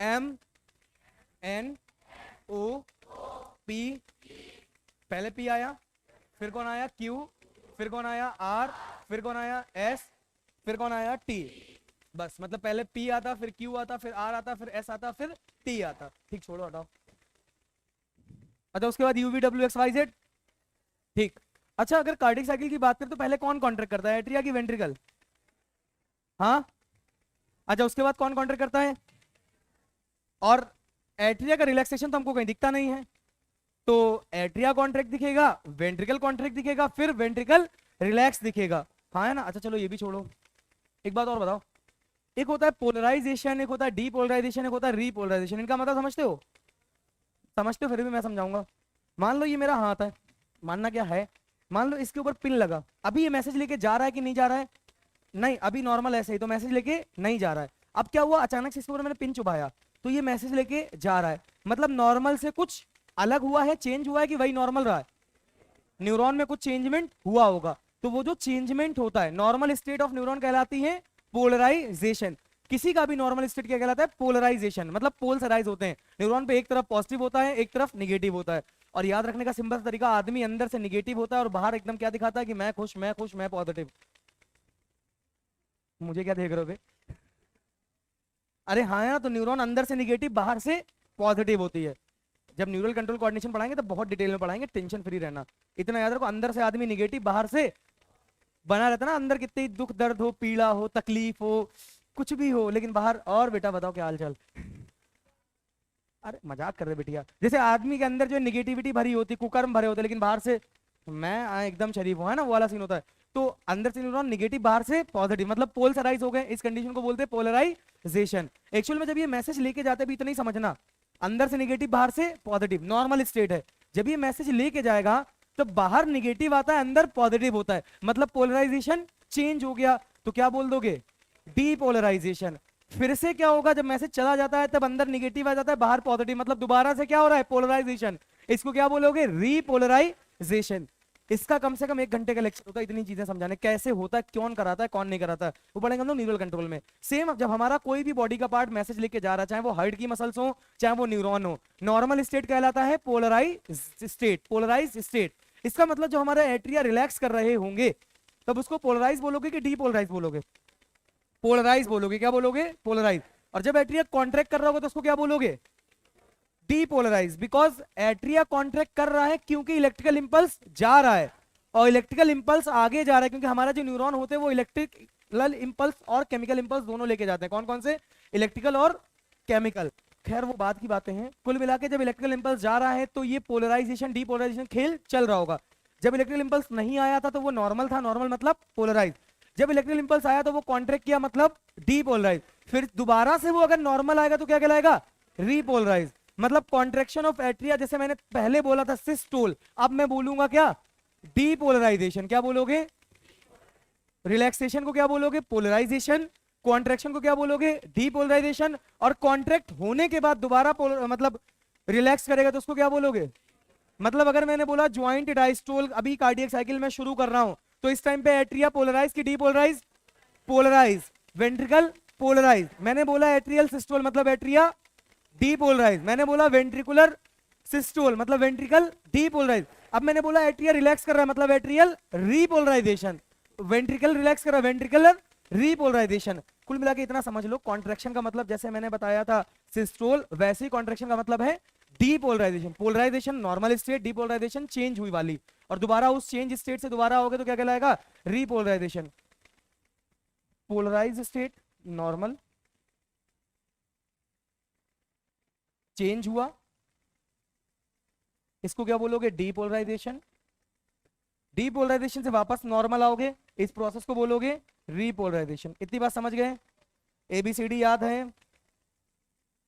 M N O P, पहले पी आया, फिर कौन आया? क्यू, फिर कौन आया? आर, फिर कौन आया? एस, फिर कौन आया? टी। बस मतलब पहले P आता, फिर Q आता, फिर R आता, फिर S आता, फिर T आता। ठीक, छोड़ो हटाओ। अच्छा उसके बाद UV WX YZ। ठीक। अच्छा अगर कार्डियक साइकिल की बात करें तो पहले कौन कॉन्ट्रैक्ट करता है, एट्रिया की वेंट्रिकल? हाँ। अच्छा उसके बाद कौन कॉन्ट्रैक्ट करता है? और एट्रिया का रिलैक्सेशन तो हमको कहीं दिखता नहीं है, तो एट्रिया कॉन्ट्रैक्ट दिखेगा, वेंट्रिकल कॉन्ट्रैक्ट दिखेगा, फिर वेंट्रिकल रिलैक्स दिखेगा। हाँ है ना। अच्छा चलो ये भी छोड़ो, एक बात और बताओ। एक होता है पोलराइजेशन, एक होता है डीपोलराइजेशन, एक होता है रीपोलराइजेशन। इनका मतलब समझते हो? समझते हो? फिर भी मैं समझाऊंगा। मान लो ये मेरा हाथ है, मानना क्या है, मान लो इसके ऊपर पिन लगा, अभी ये मैसेज लेके जा रहा है कि नहीं जा रहा है? नहीं, अभी नॉर्मल ऐसे ही तो मैसेज लेके नहीं जा रहा है। अब क्या हुआ, अचानक से इसके ऊपर मैंने पिन चुभाया तो ये मैसेज लेके जा रहा है। मतलब नॉर्मल से कुछ अलग हुआ है, चेंज हुआ है, कि वही नॉर्मल रहा है? न्यूरॉन में कुछ चेंजमेंट हुआ होगा। तो वो जो चेंजमेंट होता है, नॉर्मल स्टेट ऑफ न्यूरॉन कहलाती है पोलराइजेशन। किसी का भी नॉर्मल स्टेट क्या कहलाता है? पोलराइजेशन। मतलब पोल्स अराइज होते हैं न्यूरॉन पे, एक तरफ पॉजिटिव होता है, एक तरफ निगेटिव होता है। और याद रखने का सिंपल तरीका, आदमी अंदर से निगेटिव होता है और बाहर एकदम क्या दिखाता है कि मैं खुश, मैं खुश, मैं पॉजिटिव। मुझे क्या देख रहे हो बे? अरे हाँ यार, तो न्यूरॉन अंदर से निगेटिव, बाहर से पॉजिटिव होती है। जब न्यूरल कंट्रोल कोऑर्डिनेशन पढ़ाएंगे तो बहुत डिटेल में पढ़ाएंगे, टेंशन फ्री रहना। इतना याद रखो, अंदर से आदमी निगेटिव, बाहर से बना रहता ना। अंदर कितनी दुख दर्द हो, पीड़ा हो, तकलीफ हो, कुछ भी हो, लेकिन बाहर। और बेटा बताओ क्या हाल चाल? अरे मजाक कर रहे बेटिया। जैसे आदमी के अंदर जो निगेटिविटी भरी होती, कुकर्म भरे होते, लेकिन बाहर से मैं एकदम शरीफ हूं, है ना, वो वाला सीन होता है। तो अंदर से न्यूरॉन निगेटिव, बाहर से पॉजिटिव, मतलब पोल्स अराइज हो गए। इस कंडीशन को बोलते हैं पोलराइजेशन। एक्चुअल में जब ये मैसेज लेके जाते भी, इतना ही समझना, अंदर से निगेटिव, बाहर से पॉजिटिव, नॉर्मल स्टेट है। जब ये मैसेज लेके जाएगा तो बाहर निगेटिव आता है, अंदर पॉजिटिव होता है, मतलब पोलराइजेशन चेंज हो गया। तो क्या बोल दोगे? डीपोलराइजेशन। फिर से क्या होगा, जब मैसेज चला जाता है तब अंदर निगेटिव आ जाता है, बाहर पॉजिटिव, मतलब दोबारा से क्या हो रहा है? पोलराइजेशन। इसको क्या बोलोगे? रीपोलराइजेशन। इसका कम से कम 1 घंटे का लेक्चर होता है इतनी चीजें समझाने, कैसे होता है, कौन कराता है, कौन नहीं कराता है, वो पढ़ेंगे हम लोग न्यूरल कंट्रोल में। सेम जब हमारा कोई भी बॉडी का पार्ट मैसेज लेके जा रहा है, चाहे वो हार्ट की मसल्स हो, चाहे वो न्यूरॉन हो, नॉर्मल स्टेट कहलाता है पोलराइज स्टेट। पोलराइज स्टेट, इसका मतलब जो हमारे एट्रिया रिलैक्स कर रहे होंगे तब उसको पोलराइज बोलोगे कि डीपोलराइज बोलोगे? पोलराइज बोलोगे। क्या बोलोगे? पोलराइज। और जब एट्रिया कॉन्ट्रैक्ट कर रहा होगा तो उसको क्या बोलोगे? डीपोलराइज। बिकॉज एट्रिया कॉन्ट्रैक्ट कर रहा है क्योंकि इलेक्ट्रिकल इंपल्स जा रहा है, और इलेक्ट्रिकल इंपल्स आगे जा रहा है क्योंकि हमारा जो न्यूरॉन होते हैं वो इलेक्ट्रिकल इंपल्स और केमिकल इंपल्स दोनों लेके जाते हैं। कौन कौन से? इलेक्ट्रिकल और केमिकल। खैर वो बात की बातें हैं। कुल मिला के जब इलेक्ट्रिकल इंपल्स जा रहा है तो ये पोलराइजेशन डीपोलराइजेशन खेल चल रहा होगा। जब इलेक्ट्रिकल इंपल्स नहीं आया था तो वो नॉर्मल था, नॉर्मल मतलब पोलराइज। जब इलेक्ट्रिकल इंपल्स आया तो वो कॉन्ट्रैक्ट किया, मतलब डीपोलराइज। फिर दोबारा से वो अगर नॉर्मल आएगा तो क्या कहलाएगा? रीपोलराइज। मतलब कॉन्ट्रैक्शन ऑफ एट्रिया, जैसे मैंने पहले बोला था सिस्टोल, अब मैं बोलूंगा क्या? डीपोलराइजेशन। क्या बोलोगे? रिलैक्सेशन को क्या बोलोगे? पोलराइजेशन। कॉन्ट्रैक्शन को क्या बोलोगे? डीपोलराइजेशन। और कॉन्ट्रैक्ट होने के बाद दोबारा मतलब रिलैक्स करेगा तो उसको क्या बोलोगे? मतलब अगर मैंने बोला ज्वाइंट डायस्टोल, अभी कार्डियक साइकिल में शुरू कर रहा हूं, तो इस टाइम पे एट्रिया पोलराइज की डीपोलराइज? पोलराइज। Ventricle polarise. मैंने बोला एट्रियल सिस्टोल मतलब एट्रिया डीपोलराइज। मैंने बोला वेंट्रिकुलर सिस्टोल मतलब वेंट्रिकल डीपोलराइज। अब मैंने बोला एट्रिया रिलैक्स कर रहा है मतलब एट्रियल रीपोलराइजेशन। वेंट्रिकल रिलैक्स कर रहा है, वेंट्रिकुलर रीपोलराइजेशन। कुल मिला के इतना समझ लो, कॉन्ट्रैक्शन का मतलब जैसे मैंने बताया था सिस्टोल, वैसे ही कॉन्ट्रैक्शन का मतलब है depolarisation. Polarisation normal state, depolarisation change हुई वाली, और दोबारा उस चेंज स्टेट से दोबारा हो गए तो क्या कहलाएगा? Repolarisation. Polarise state normal, change हुआ, इसको क्या बोलोगे? डीपोलराइजेशन। डीपोलराइजेशन से वापस नॉर्मल आओगे, इस प्रोसेस को बोलोगे रीपोलराइजेशन। इतनी बात समझ गए? एबीसीडी याद है?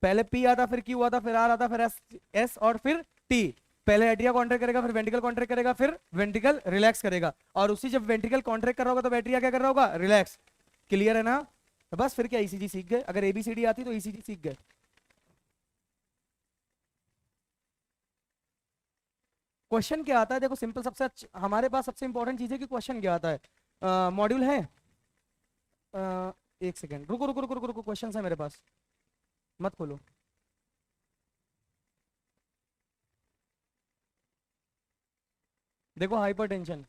पहले पी आता, फिर क्यू आता, फिर आर आता, फिर एस, एस और फिर टी। पहले एट्रिया कॉन्ट्रैक्ट करेगा, फिर वेंट्रिकल कॉन्ट्रैक्ट करेगा, फिर वेंट्रिकल रिलैक्स करेगा, और उसी जब वेंट्रिकल कॉन्ट्रैक्ट कर रहा होगा तो एट्रिया क्या कर रहा होगा? रिलैक्स। क्लियर है ना? तो बस फिर क्या, ईसीजी सीख गए। अगर एबीसीडी आती तो ईसीजी सीख गए। क्वेश्चन क्या आता है देखो, सिंपल, सबसे हमारे पास सबसे इंपॉर्टेंट चीज है कि क्वेश्चन क्या आता है। मॉड्यूल है, एक सेकेंड, रुको रुको रुको रुको रुको, क्वेश्चन है मेरे पास, मत खोलो। देखो, हाइपरटेंशन,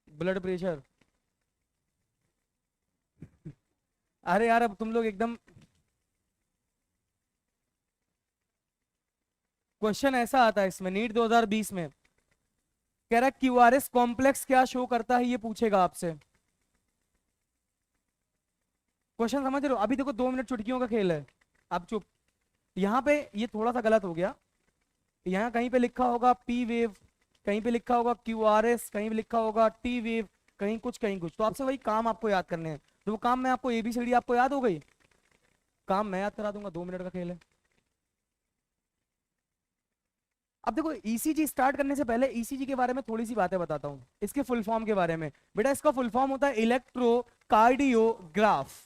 ब्लड प्रेशर, अरे यार अब तुम लोग एकदम, क्वेश्चन ऐसा आता है इसमें नीट 2020 में, कह रहा क्यूआरएस कॉम्प्लेक्स क्या शो करता है, ये पूछेगा आपसे। क्वेश्चन समझ रहे हो? अभी देखो 2 मिनट चुटकियों का खेल है। अब चुप। यहाँ पे ये थोड़ा सा गलत हो गया, यहाँ कहीं पे लिखा होगा पी वेव, कहीं पे लिखा होगा क्यूआरएस, कहीं पे लिखा होगा टी वेव, कहीं कुछ कहीं कुछ। तो आपसे वही काम आपको याद करने हैं। तो वो काम मैं आपको, एबीसीडी आपको याद हो गई, काम मैं याद करा दूंगा, 2 मिनट का खेल है। अब देखो ईसीजी स्टार्ट करने से पहले ईसीजी के बारे में थोड़ी सी बातें बताता हूँ, इसके फुल फॉर्म के बारे में। बेटा इसका फुल फॉर्म होता है इलेक्ट्रोकार्डियोग्राफ।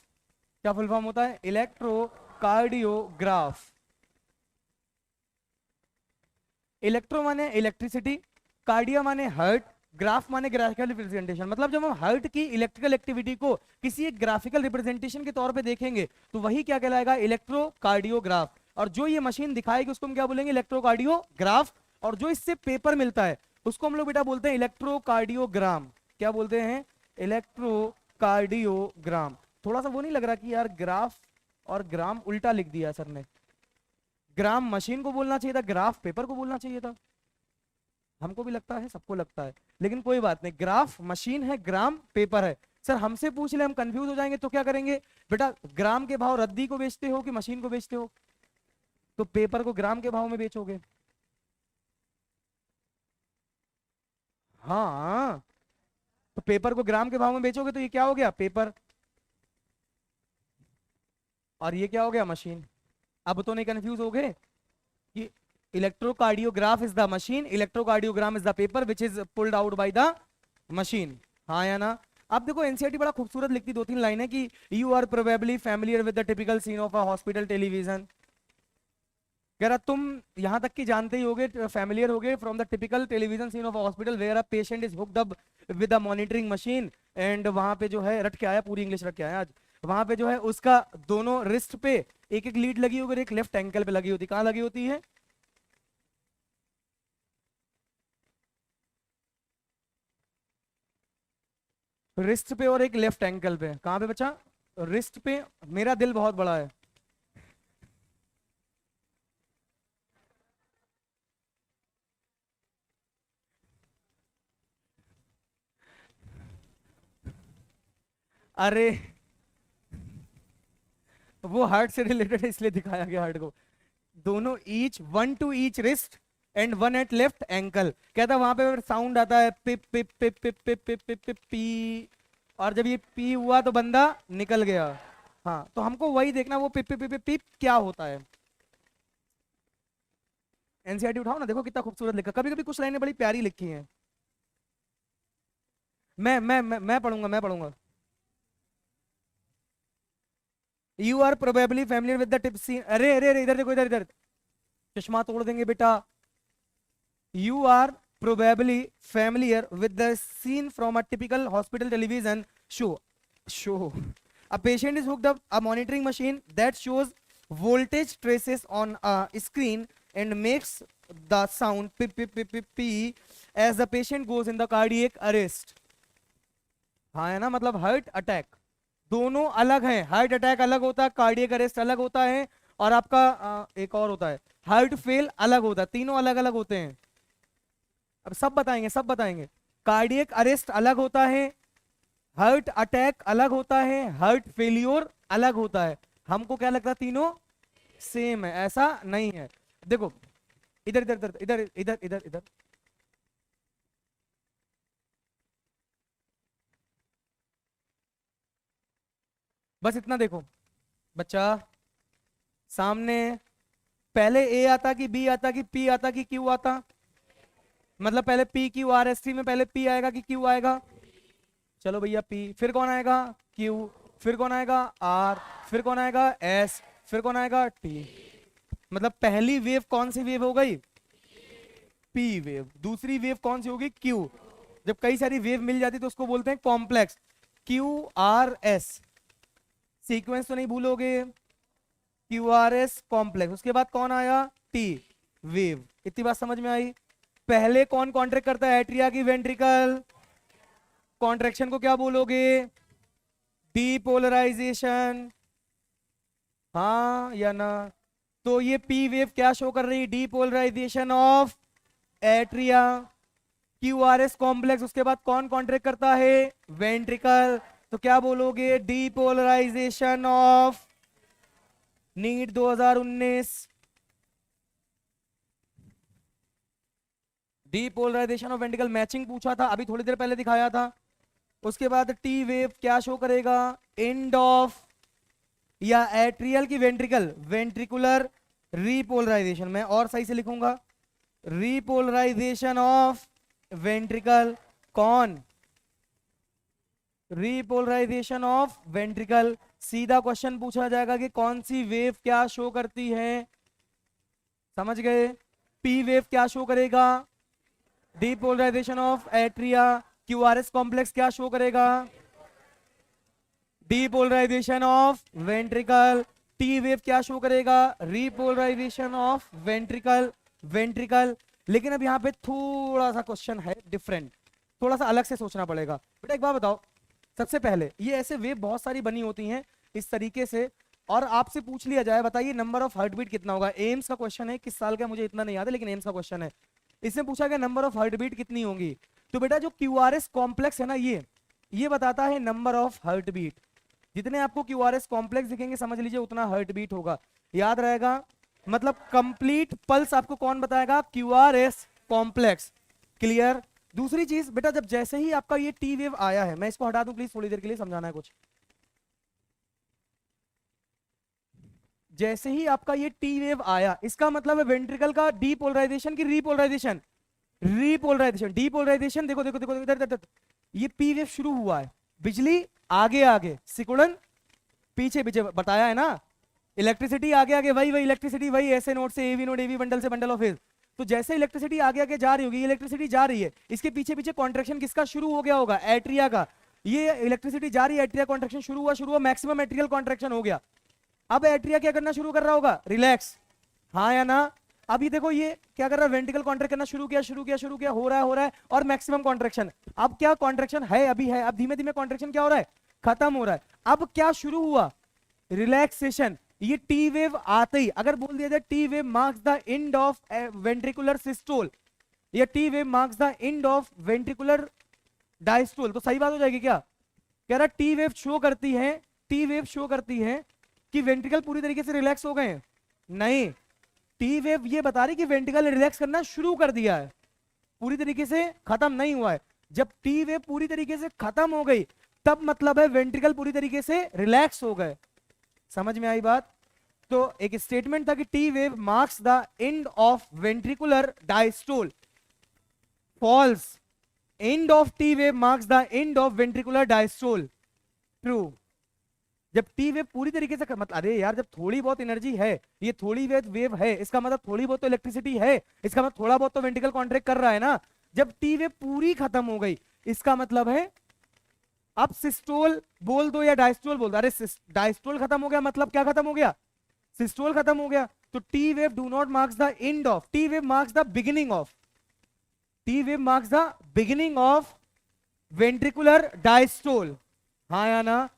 क्या फुल फॉर्म होता है? इलेक्ट्रोकार्डियोग्राफ। इलेक्ट्रो माने इलेक्ट्रिसिटी, कार्डिया माने हार्ट, ग्राफ माने ग्राफिकल रिप्रेजेंटेशन। मतलब जब हम हार्ट की इलेक्ट्रिकल एक्टिविटी को किसी एक ग्राफिकल रिप्रेजेंटेशन के तौर पे देखेंगे तो वही क्या कहलाएगा? इलेक्ट्रोकार्डियोग्राफ। और जो ये मशीन दिखाएगी उसको हम क्या बोलेंगे? इलेक्ट्रोकार्डियोग्राफ। और जो इससे पेपर मिलता है उसको हम लोग बेटा बोलते हैं इलेक्ट्रोकार्डियोग्राम। क्या बोलते हैं? इलेक्ट्रोकार्डियोग्राम। थोड़ा सा वो नहीं लग रहा कि यार ग्राफ और ग्राम उल्टा लिख दिया सर ने? ग्राम मशीन को बोलना चाहिए था, ग्राफ पेपर को बोलना चाहिए था। हमको भी लगता है, सबको लगता है, लेकिन कोई बात नहीं। ग्राफ मशीन है, ग्राम पेपर है। सर हमसे पूछ ले, हम कंफ्यूज हो जाएंगे तो क्या करेंगे? बेटा ग्राम के भाव रद्दी को बेचते हो कि मशीन को बेचते हो? तो पेपर को ग्राम के भाव में बेचोगे। हाँ, तो पेपर को ग्राम के भाव में बेचोगे तो ये क्या हो गया? पेपर। और ये क्या हो गया? मशीन। अब तो नहीं कंफ्यूज हो गए कि electrocardiograph is the machine, electrocardiogram is the paper which is pulled out by the machine. हाँ या ना? अब देखो एनसीईआरटी बड़ा खूबसूरत लिखती, 2-3 लाइनें कि you are probably familiar with the typical scene of a hospital television. कह रहा तुम यहां तक कि जानते ही होगे, फैमिलियर होगे from the typical television scene of a hospital where a patient is hooked up with a monitoring machine. And वहां पे जो है, रट के आया, पूरी इंग्लिश रट के आया आज। वहां पे जो है उसका दोनों रिस्ट पे एक एक लीड लगी होगी और एक लेफ्ट एंकल पे लगी होती। कहाँ लगी होती है? रिस्ट पे और एक लेफ्ट एंकल पे। कहाँ पे बचा? रिस्ट पे। मेरा दिल बहुत बड़ा है। अरे वो हार्ट से रिलेटेड है इसलिए दिखाया गया हार्ट को। दोनों each, one to each wrist and one at left ankle. कहता वहां पे साउंड आता है पिप पिप पिप पिप पिप पिप पिप पिप पी। और जब ये पी हुआ तो बंदा निकल गया। हाँ, तो हमको वही देखना, वो पिप पिप पिप पिप पिप क्या होता है। एनसीईआरटी उठाओ ना, देखो कितना खूबसूरत लिखा। कभी कभी कुछ लाइनें बड़ी प्यारी लिखी हैं। मैं पढ़ूंगा, मैं पढ़ूंगा। You are probably familiar with the tips. अरे अरे अरे, इधर देखो, इधर इधर। चश्मा तोड़ देंगे बेटा। You are probably familiar with the scene from a typical hospital television show. Show. A patient is hooked up a monitoring machine that shows voltage traces on a screen and makes the sound pip pip pip pip pee as the patient goes in the cardiac arrest. हाँ है ना? मतलब heart attack दोनों अलग हैं। Heart attack अलग होता है, कार्डियक अरेस्ट अलग होता है, और आपका एक और होता है हार्ट फेल अलग होता है। तीनों अलग अलग होते हैं। अब सब बताएंगे, सब बताएंगे। कार्डियक अरेस्ट अलग होता है, हार्ट अटैक अलग होता है, हार्ट फेलियोर अलग होता है। हमको क्या लगता है? तीनों सेम है। ऐसा नहीं है। देखो इधर इधर इधर इधर इधर इधर इधर। बस इतना देखो बच्चा। सामने पहले ए आता कि बी आता कि पी आता कि क्यू आता? मतलब पहले P Q R S T में पहले पी आएगा कि क्यू आएगा? चलो भैया पी, फिर कौन आएगा? क्यू, फिर कौन आएगा? आर, फिर कौन आएगा? एस, फिर कौन आएगा? टी। मतलब पहली वेव कौन सी वेव हो गई? P wave. दूसरी वेव कौन सी होगी? क्यू। जब कई सारी वेव मिल जाती तो उसको बोलते हैं complex. Q R S, sequence तो नहीं भूलोगे। Q R S complex. उसके बाद कौन आया? T wave. इतनी बात समझ में आई? पहले कौन कॉन्ट्रैक्ट करता है? एट्रिया की वेंट्रिकल। कॉन्ट्रैक्शन को क्या बोलोगे? डीपोलराइजेशन। हाँ या ना? तो ये पी वेव क्या शो कर रही है? Depolarisation of atria. QRS complex, उसके बाद कौन कॉन्ट्रैक्ट करता है? वेंट्रिकल। तो क्या बोलोगे? Depolarisation of NEET 2019। Depolarisation of ventricle matching पूछा था, अभी थोड़ी देर पहले दिखाया था। उसके बाद टी वेव क्या शो करेगा? एंड ऑफ या एट्रियल की वेंट्रिकल, वेंट्रिकुलर रीपोलराइजेशन। मैं और सही से लिखूंगा, रीपोलराइजेशन ऑफ वेंट्रिकल। कौन? Repolarisation of ventricle. सीधा क्वेश्चन पूछा जाएगा कि कौन सी वेव क्या शो करती है। समझ गए? पी वेव क्या शो करेगा? Depolarisation of atria. QRS complex क्या शो करेगा? Depolarisation of ventricle. T wave क्या शो करेगा? Repolarisation of ventricle, ventricle. लेकिन अब यहाँ पे थोड़ा सा क्वेश्चन है डिफरेंट, थोड़ा सा अलग से सोचना पड़ेगा। बेटा एक बात बताओ, सबसे पहले ये ऐसे वेव बहुत सारी बनी होती हैं इस तरीके से, और आपसे पूछ लिया जाए बताइए नंबर ऑफ हार्टबीट कितना होगा। एम्स का क्वेश्चन है, किस साल का मुझे इतना नहीं याद है, लेकिन एम्स का क्वेश्चन है। इसमें पूछा गया नंबर ऑफ हार्टबीट कितनी होंगी। तो बेटा जो क्यूआरएस कॉम्प्लेक्स है ना, ये बताता है नंबर ऑफ हार्टबीट। जितने आपको क्यूआरएस कॉम्प्लेक्स दिखेंगे समझ लीजिए उतना हार्टबीट होगा। याद रहेगा? मतलब कंप्लीट पल्स आपको कौन बताएगा? QRS complex. क्लियर? दूसरी चीज बेटा, जब जैसे ही आपका ये टी वेव आया है, मैं इसको हटा दूं प्लीज, थोड़ी देर के लिए समझाना है कुछ। जैसे ही आपका ये टी वेव आया, इसका मतलब है वेंट्रिकल का डीपोलराइजेशन की रीपोलराइजेशन? रीपोलराइजेशन। डीपोलराइजेशन देखो देखो देखो इधर इधर, ये पी वेव शुरू हुआ है, बिजली आगे आगे, सिकुड़न पीछे पीछे, बताया है ना। इलेक्ट्रिसिटी आगे आगे, वही वही इलेक्ट्रिसिटी, वही ऐसे नोड से एवी नोड, एवी बंडल से बंडल ऑफ फेज। तो जैसे इलेक्ट्रिसिटी आगे आगे जा रही होगी, इलेक्ट्रिसिटी जा रही है, इसके पीछे पीछे कॉन्ट्रेक्शन किसका शुरू हो गया होगा? एट्रिया का। ये इलेक्ट्रिसिटी जा रही है, एट्रिया कॉन्ट्रेक्शन शुरू हुआ, मैक्सिमम एट्रियल कॉन्ट्रेक्शन हो गया। अब एट्रिया क्या करना शुरू कर रहा होगा? रिलैक्स। हाँ या ना? अभी देखो ये क्या कर रहा है? वेंट्रिकल कॉन्ट्रैक्ट करना शुरू किया, हो रहा है, और मैक्सिमम कॉन्ट्रैक्शन। अब क्या कॉन्ट्रैक्शन है? अभी है, अब धीमे धीमे कॉन्ट्रैक्शन क्या हो रहा है? खत्म हो रहा है। अब क्या शुरू हुआ? रिलैक्सेशन। ये टी वेव आते ही अगर बोल दिया जाए T wave marks the end of ventricular systole, या T wave marks the end of ventricular diastole, तो सही बात हो जाएगी क्या? कह रहा टी वेव शो करती है, टी वेव शो करती है कि वेंट्रिकल पूरी तरीके से रिलैक्स हो गए हैं? नहीं, टी वेव ये बता रही कि वेंट्रिकल रिलैक्स करना शुरू कर दिया है, पूरी तरीके से खत्म नहीं हुआ है। जब टी वेव पूरी तरीके से खत्म हो गई तब मतलब है वेंट्रिकल पूरी तरीके से रिलैक्स हो गए। समझ में आई बात? तो एक स्टेटमेंट था कि T wave marks the end of ventricular diastole. False. End of T wave marks the end of ventricular diastole. True. जब टी वेव पूरी तरीके से मतलब, अरे यार जब थोड़ी बहुत एनर्जी है, ये थोड़ी वेव है, इसका मतलब थोड़ी बहुत तो इलेक्ट्रिसिटी है, इसका मतलब थोड़ा बहुत तो वेंट्रिकल कॉन्ट्रैक्ट कर रहा है ना। जब टी वेव पूरी खत्म हो गई, इसका मतलब है अब सिस्टोल बोल दो या डायस्टोल बोल दो। अरे डायस्टोल खत्म हो गया मतलब क्या खत्म हो गया? सिस्टोल खत्म हो गया। तो T wave do not marks the end of, T wave marks the beginning of, T wave marks the beginning of ventricular diastole. हाँ या ना?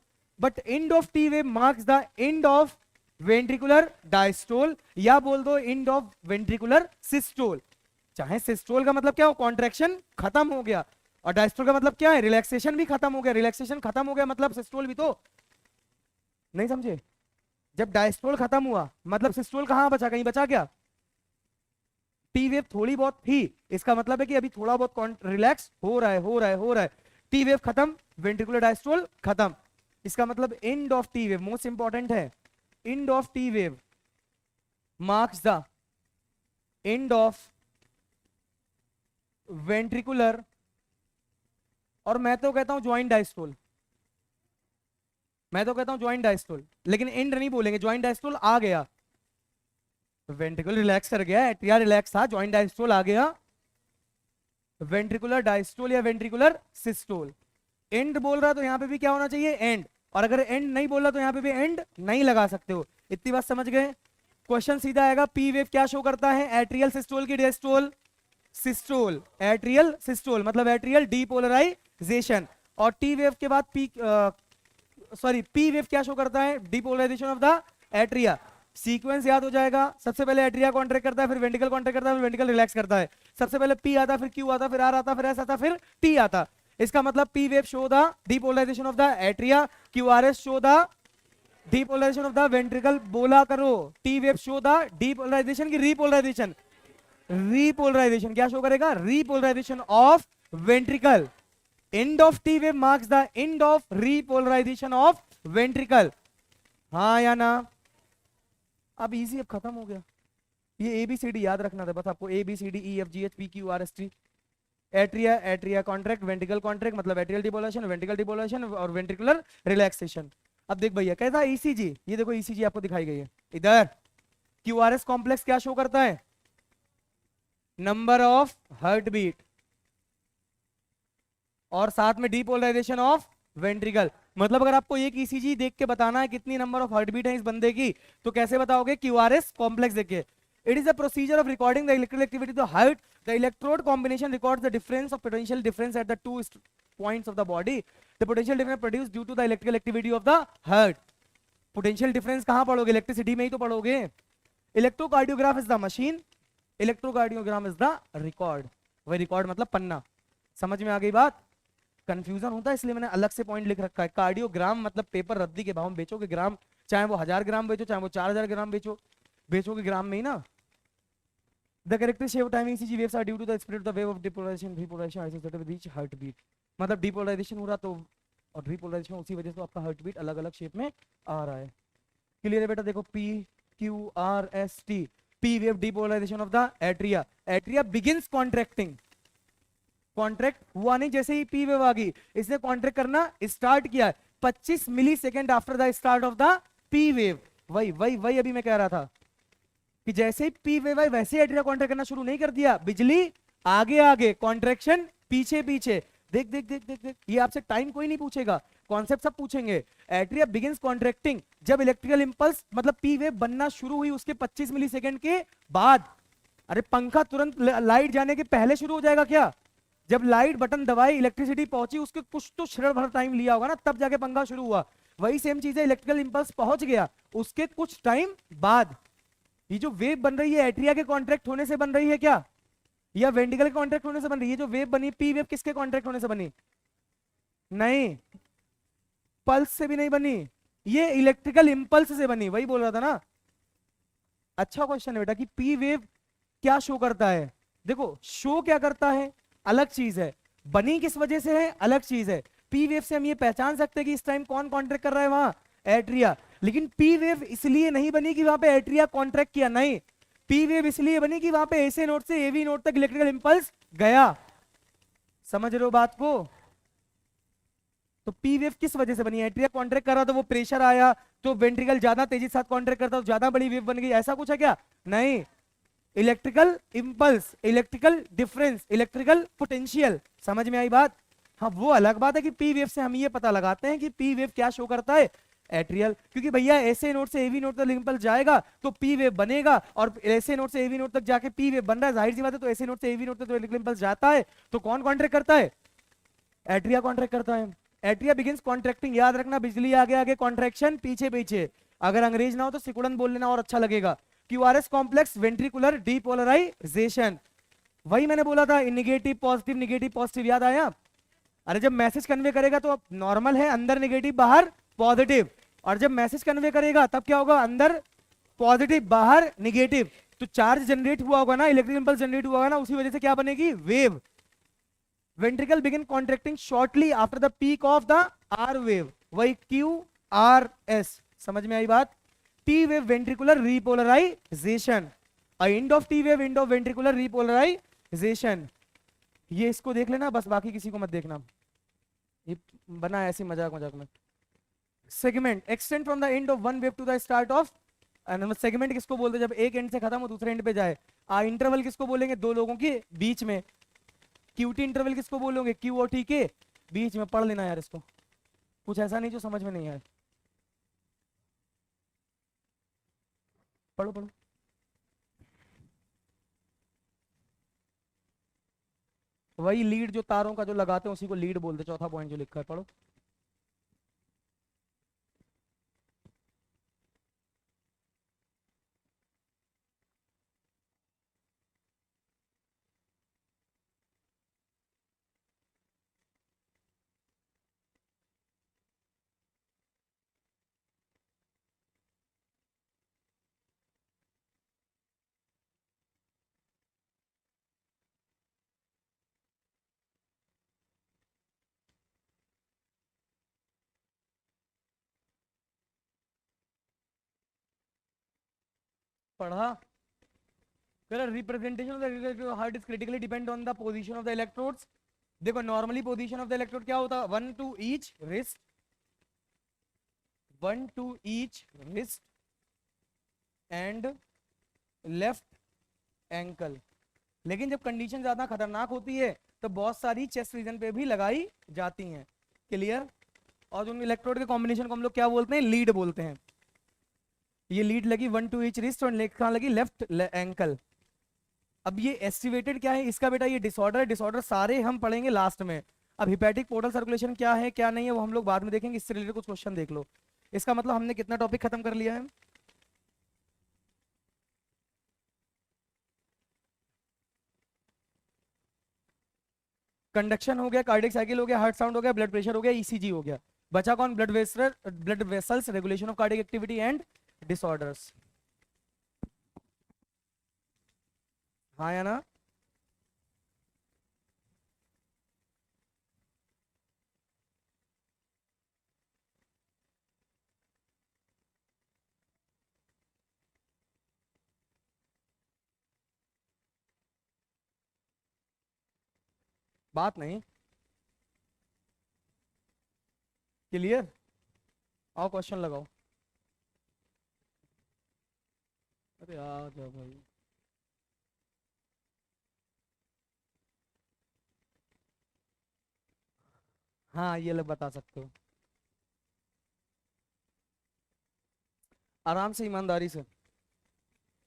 But and of T wave marks the end of ventricular diastole, या बोल दो and of ventricular systole. चाहे systole का मतलब क्या हो? कॉन्ट्रैक्शन खत्म हो गया, और डायस्टोल का मतलब क्या है? रिलैक्सेशन भी खत्म हो गया। रिलैक्सेशन खत्म हो गया मतलब सिस्टोल भी तो नहीं। समझे? जब डायस्टोल खत्म हुआ मतलब सिस्टोल कहां बचा? कहीं बचा क्या? टी वेव थोड़ी बहुत थी, इसका मतलब है कि अभी थोड़ा बहुत रिलैक्स हो रहा है। टी वेव खत्म, वेंट्रिकुलर डायस्टोल खत्म, इसका मतलब end of T wave. Most important है, end of T wave marks the end of ventricular, और मैं तो कहता हूं ज्वाइंट डायस्टोल, लेकिन एंड नहीं बोलेंगे। ज्वाइंट डायस्टोल आ गया, वेंट्रिकुलर रिलैक्स कर गया, एट्रिया रिलैक्स था, ज्वाइंट डायस्टोल आ गया, वेंट्रिकुलर डायस्टोल या वेंट्रिकुलर सिस्टोल। एंड बोल रहा तो यहां पे भी क्या होना चाहिए? एंड। और अगर एंड नहीं बोल रहा तो यहां पे भी एंड नहीं लगा सकते हो। इतनी बात समझ गए? क्वेश्चन सीधा आएगा, पी वेव क्या शो करता है? एट्रियल सिस्टोल की डायस्टोल? सिस्टोल। एट्रियल सिस्टोल मतलब एट्रियल डीपोलराइजेशन। और टी वेव के बाद पी वेव क्या शो करता है? Depolarisation of the atria. Sequence याद हो जाएगा, सबसे पहले एट्रिया कॉन्ट्रैक्ट करता है, फिर वेंट्रिकल कॉन्ट्रैक्ट करता है, फिर वेंट्रिकल रिलैक्स करता है। सबसे पहले पी आता, फिर क्यू आता, फिर आर आता, फिर एस आता, फिर टी आता। इसका मतलब P wave show the depolarisation of the atria, Q R S show the depolarisation of the ventricle. बोला करो, T wave show the depolarisation की रीपोलराइजेशन। रीपोलराइजेशन क्या शो करेगा? Repolarisation of ventricle. End of T wave marks the end of repolarisation of ventricle. हाँ या ना? अब easy, अब खत्म हो गया। ये ABCD याद रखना था बस आपको, ABCDEFGHPQRST। Atria, atria contract, ventricle contract मतलब एट्रियल डिपोलेशन, वेंट्रिकल डिपोलेशन और वेंट्रिकुलर रिलैक्सेशन। अब देख भैया कैसा ECG, ये देखो ECG आपको दिखाई गई है इधर। QRS कॉम्प्लेक्स क्या शो करता है? नंबर ऑफ हार्ट बीट और साथ में डीपोलराइजेशन ऑफ वेंट्रिकल। मतलब अगर आपको एक ECG देख के बताना है कितनी नंबर ऑफ हार्ट बीट है इस बंदे की, तो कैसे बताओगे? QRS कॉम्प्लेक्स देख के। It is a procedure of recording the electrical activity of the heart. The electrode combination records the difference of potential difference at the two points of the body. The potential difference produced due to the electrical activity of the heart. Potential difference कहाँ पढ़ोगे? Electricity में ही तो पढ़ोगे। Electrocardiograph is the machine, electrocardiogram is the record. वही record मतलब पन्ना। समझ में आ गई बात? कंफ्यूजन होता है इसलिए मैंने अलग से पॉइंट लिख रखा है। कार्डियोग्राम मतलब पेपर रद्दी के भाव में बेचोगे ग्राम, चाहे वो 1000 ग्राम बेचो, चाहे वो 4000 ग्राम बेचो, बेचोगे ग्राम में ही ना। The characteristic shape of timing ECG waves are due to the spread of the wave of depolarization, repolarization associated with each heartbeat. मतलब depolarization हो रहा तो और repolarization उसी वजह से तो आपका heartbeat अलग अलग शेप में आ रहा है। क्लियर है बेटा? देखो P Q R S T, P wave depolarization of the atria. Atria begins contracting. Contract हुआ नहीं, जैसे ही P wave आ गई इसने कॉन्ट्रैक्ट करना स्टार्ट किया 25 millisecond after the start of the P wave। वही वही वही अभी मैं कह रहा था कि जैसे ही P wave आई वैसे एट्रिया कॉन्ट्रैक्ट करना शुरू नहीं कर दिया। बिजली आगे आगे, कॉन्ट्रैक्शन पीछे पीछे। देख देख देख देख देख, ये आपसे टाइम कोई नहीं पूछेगा, कॉन्सेप्ट सब पूछेंगे। एट्रिया बिगिंस कॉन्ट्रैक्टिंग जब इलेक्ट्रिकल इंपल्स मतलब P wave बनना शुरू हुई उसके 25 मिली सेकेंड के बाद। अरे पंखा तुरंत लाइट जाने के पहले शुरू हो जाएगा क्या? जब लाइट बटन दबाई, इलेक्ट्रिसिटी पहुंची, उसके कुछ तो क्षण भर टाइम लिया होगा ना, तब जाके पंखा शुरू हुआ। वही सेम चीज है, इलेक्ट्रिकल इंपल्स पहुंच गया उसके कुछ टाइम बाद। ये जो वेव बन रही है एट्रिया के कॉन्ट्रैक्ट होने से बन रही है क्या, या वेंट्रिकल के कॉन्ट्रैक्ट होने से बन रही है? जो वेव बनी P वेव किसके कॉन्ट्रैक्ट होने से बनी? नहीं, पल्स से भी नहीं बनी, ये इलेक्ट्रिकल इंपल्स से बनी। वही बोल रहा था ना। अच्छा क्वेश्चन है बेटा कि P वेव क्या शो करता है। देखो शो क्या करता है अलग चीज है, बनी किस वजह से है अलग चीज है। P वेव से हम ये पहचान सकते हैं कि इस टाइम कौन कॉन्ट्रैक्ट कर रहा है वहां, एट्रिया। लेकिन P वेव इसलिए नहीं बनी कि वहां पे एट्रिया कॉन्ट्रैक्ट किया, नहीं। P वेव इसलिए बनी कि वहां पे ऐसे नोड से AV नोड तक इलेक्ट्रिकल इंपल्स गया। समझ रहे हो बात को? तो P वेव किस वजह से बनी? एट्रिया कॉन्ट्रैक्ट कर रहा तो वो प्रेशर आया तो वेंट्रिकल ज्यादा तेजी के साथ कॉन्ट्रैक्ट करता तो ज्यादा बड़ी वेव बन गई, ऐसा कुछ है क्या? नहीं। Electrical impulse, electrical difference, electrical potential. समझ में आई बात? हाँ, वो अलग बात है कि P वेव से हम ये पता लगाते हैं कि P वेव क्या शो करता है, एट्रियल। क्योंकि भैया ऐसे नोड से AV नोड तक इंपल्स जाएगा तो P वेव बनेगा, और ऐसे नोड से AV नोड तक जाके P वेव बन रहा है, जाहिर सी बात है। तो ऐसे नोड से AV नोड तक तो इलेक्ट्रिकल इंपल्स जाता है, तो कौन कॉन्ट्रैक्ट करता है? एट्रिया कॉन्ट्रैक्ट करता है। एट्रिया बिगिंस कॉन्ट्रैक्टिंग, याद रखना, बिजली आगे आगे, कॉन्ट्रैक्शन पीछे पीछे। अगर अंग्रेज ना हो तो सिकुड़न बोल लेना और अच्छा लगेगा। QRS complex, ventricular depolarisation. वही मैंने बोला था, नेगेटिव पॉजिटिव, नेगेटिव पॉजिटिव, याद आया? अरे जब मैसेज कन्वे करेगा तो नॉर्मल है, अंदर नेगेटिव बाहर पॉजिटिव, और जब मैसेज कन्वे करेगा तब क्या होगा, अंदर पॉजिटिव बाहर नेगेटिव। तो चार्ज जनरेट हुआ होगा ना, इलेक्ट्रिक इंपल्स जनरेट हुआ होगा ना, उसी वजह से क्या बनेगी, wave. Ventricle begin contracting shortly after the peak of the R wave, वही QRS। समझ में आई बात? T wave ventricular repolarisation, end of T wave end of ventricular repolarisation. ये इसको देख लेना बस, बाकी किसी को मत देखना, ये बना ऐसे मजाक मजाक में। Segment extend from the end of one wave to the start of. Segment किसको बोलते हैं? जब एक एंड से खत्म हो दूसरे एंड पे जाए। इंटरवल किसको बोलेंगे? दो लोगों के बीच में। QT इंटरवल किसको बोलोगे? Q और T के बीच में। पढ़ लेना यार इसको, कुछ ऐसा नहीं जो समझ में नहीं आए। पढ़ो पढ़ो। वही लीड जो तारों का जो लगाते हैं उसी को लीड बोलते, चौथा पॉइंट जो लिखा है, पढ़ो। पढ़ा representation of the heart is critically depend on the position of the electrodes. देखो normally position of the electrode क्या होता है, one to each wrist, one to each wrist and left ankle. लेकिन जब कंडीशन ज्यादा खतरनाक होती है तो बहुत सारी चेस्ट रीजन पे भी लगाई जाती हैं। क्लियर। और उन इलेक्ट्रोड के कॉम्बिनेशन को हम लोग क्या बोलते हैं, लीड बोलते हैं। ये लीड लगी वन टू ईच रिस्ट और कहाँ लगी, लेफ्ट एंकल। अब ये एस्टिवेटेड क्या है इसका बेटा, ये डिसऑर्डर, डिसऑर्डर सारे हम पढ़ेंगे लास्ट में। अब हिपैटिक पोर्टल सर्कुलेशन क्या है क्या नहीं है वो हम लोग बाद में देखेंगे। इससे रिलेटेड कुछ क्वेश्चन देख लो। इसका मतलब हमने कितना टॉपिक खत्म कर लिया है, कंडक्शन हो गया, कार्डियक साइकिल हो गया, हार्ट साउंड हो गया, ब्लड प्रेशर हो गया, ईसीजी हो गया। बचा कौन, blood vessel, blood vessels, regulation of cardiac activity and disorders. हाँ या ना। बात नहीं क्लियर। आओ क्वेश्चन लगाओ। अरे यार भाई, हाँ ये लोग बता सकते हो आराम से ईमानदारी से।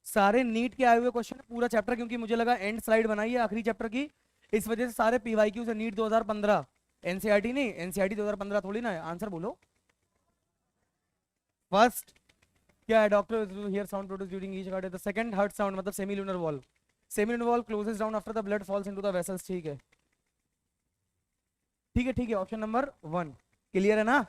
सारे नीट के आए हुए क्वेश्चन पूरा चैप्टर, क्योंकि मुझे लगा एंड स्लाइड बनाई है आखिरी चैप्टर की, इस वजह से सारे पीवाईक्यू से नीट 2015, एनसीईआरटी नहीं, एनसीईआरटी 2015 थोड़ी ना है। आंसर बोलो। फर्स्ट क्या है, doctor hear sound produce during each heart, the second heart sound मतलब semi lunar valve, semi lunar valve closes down after the blood falls into the vessels. ठीक है ठीक है ठीक है, ऑप्शन नंबर 1 क्लियर है ना।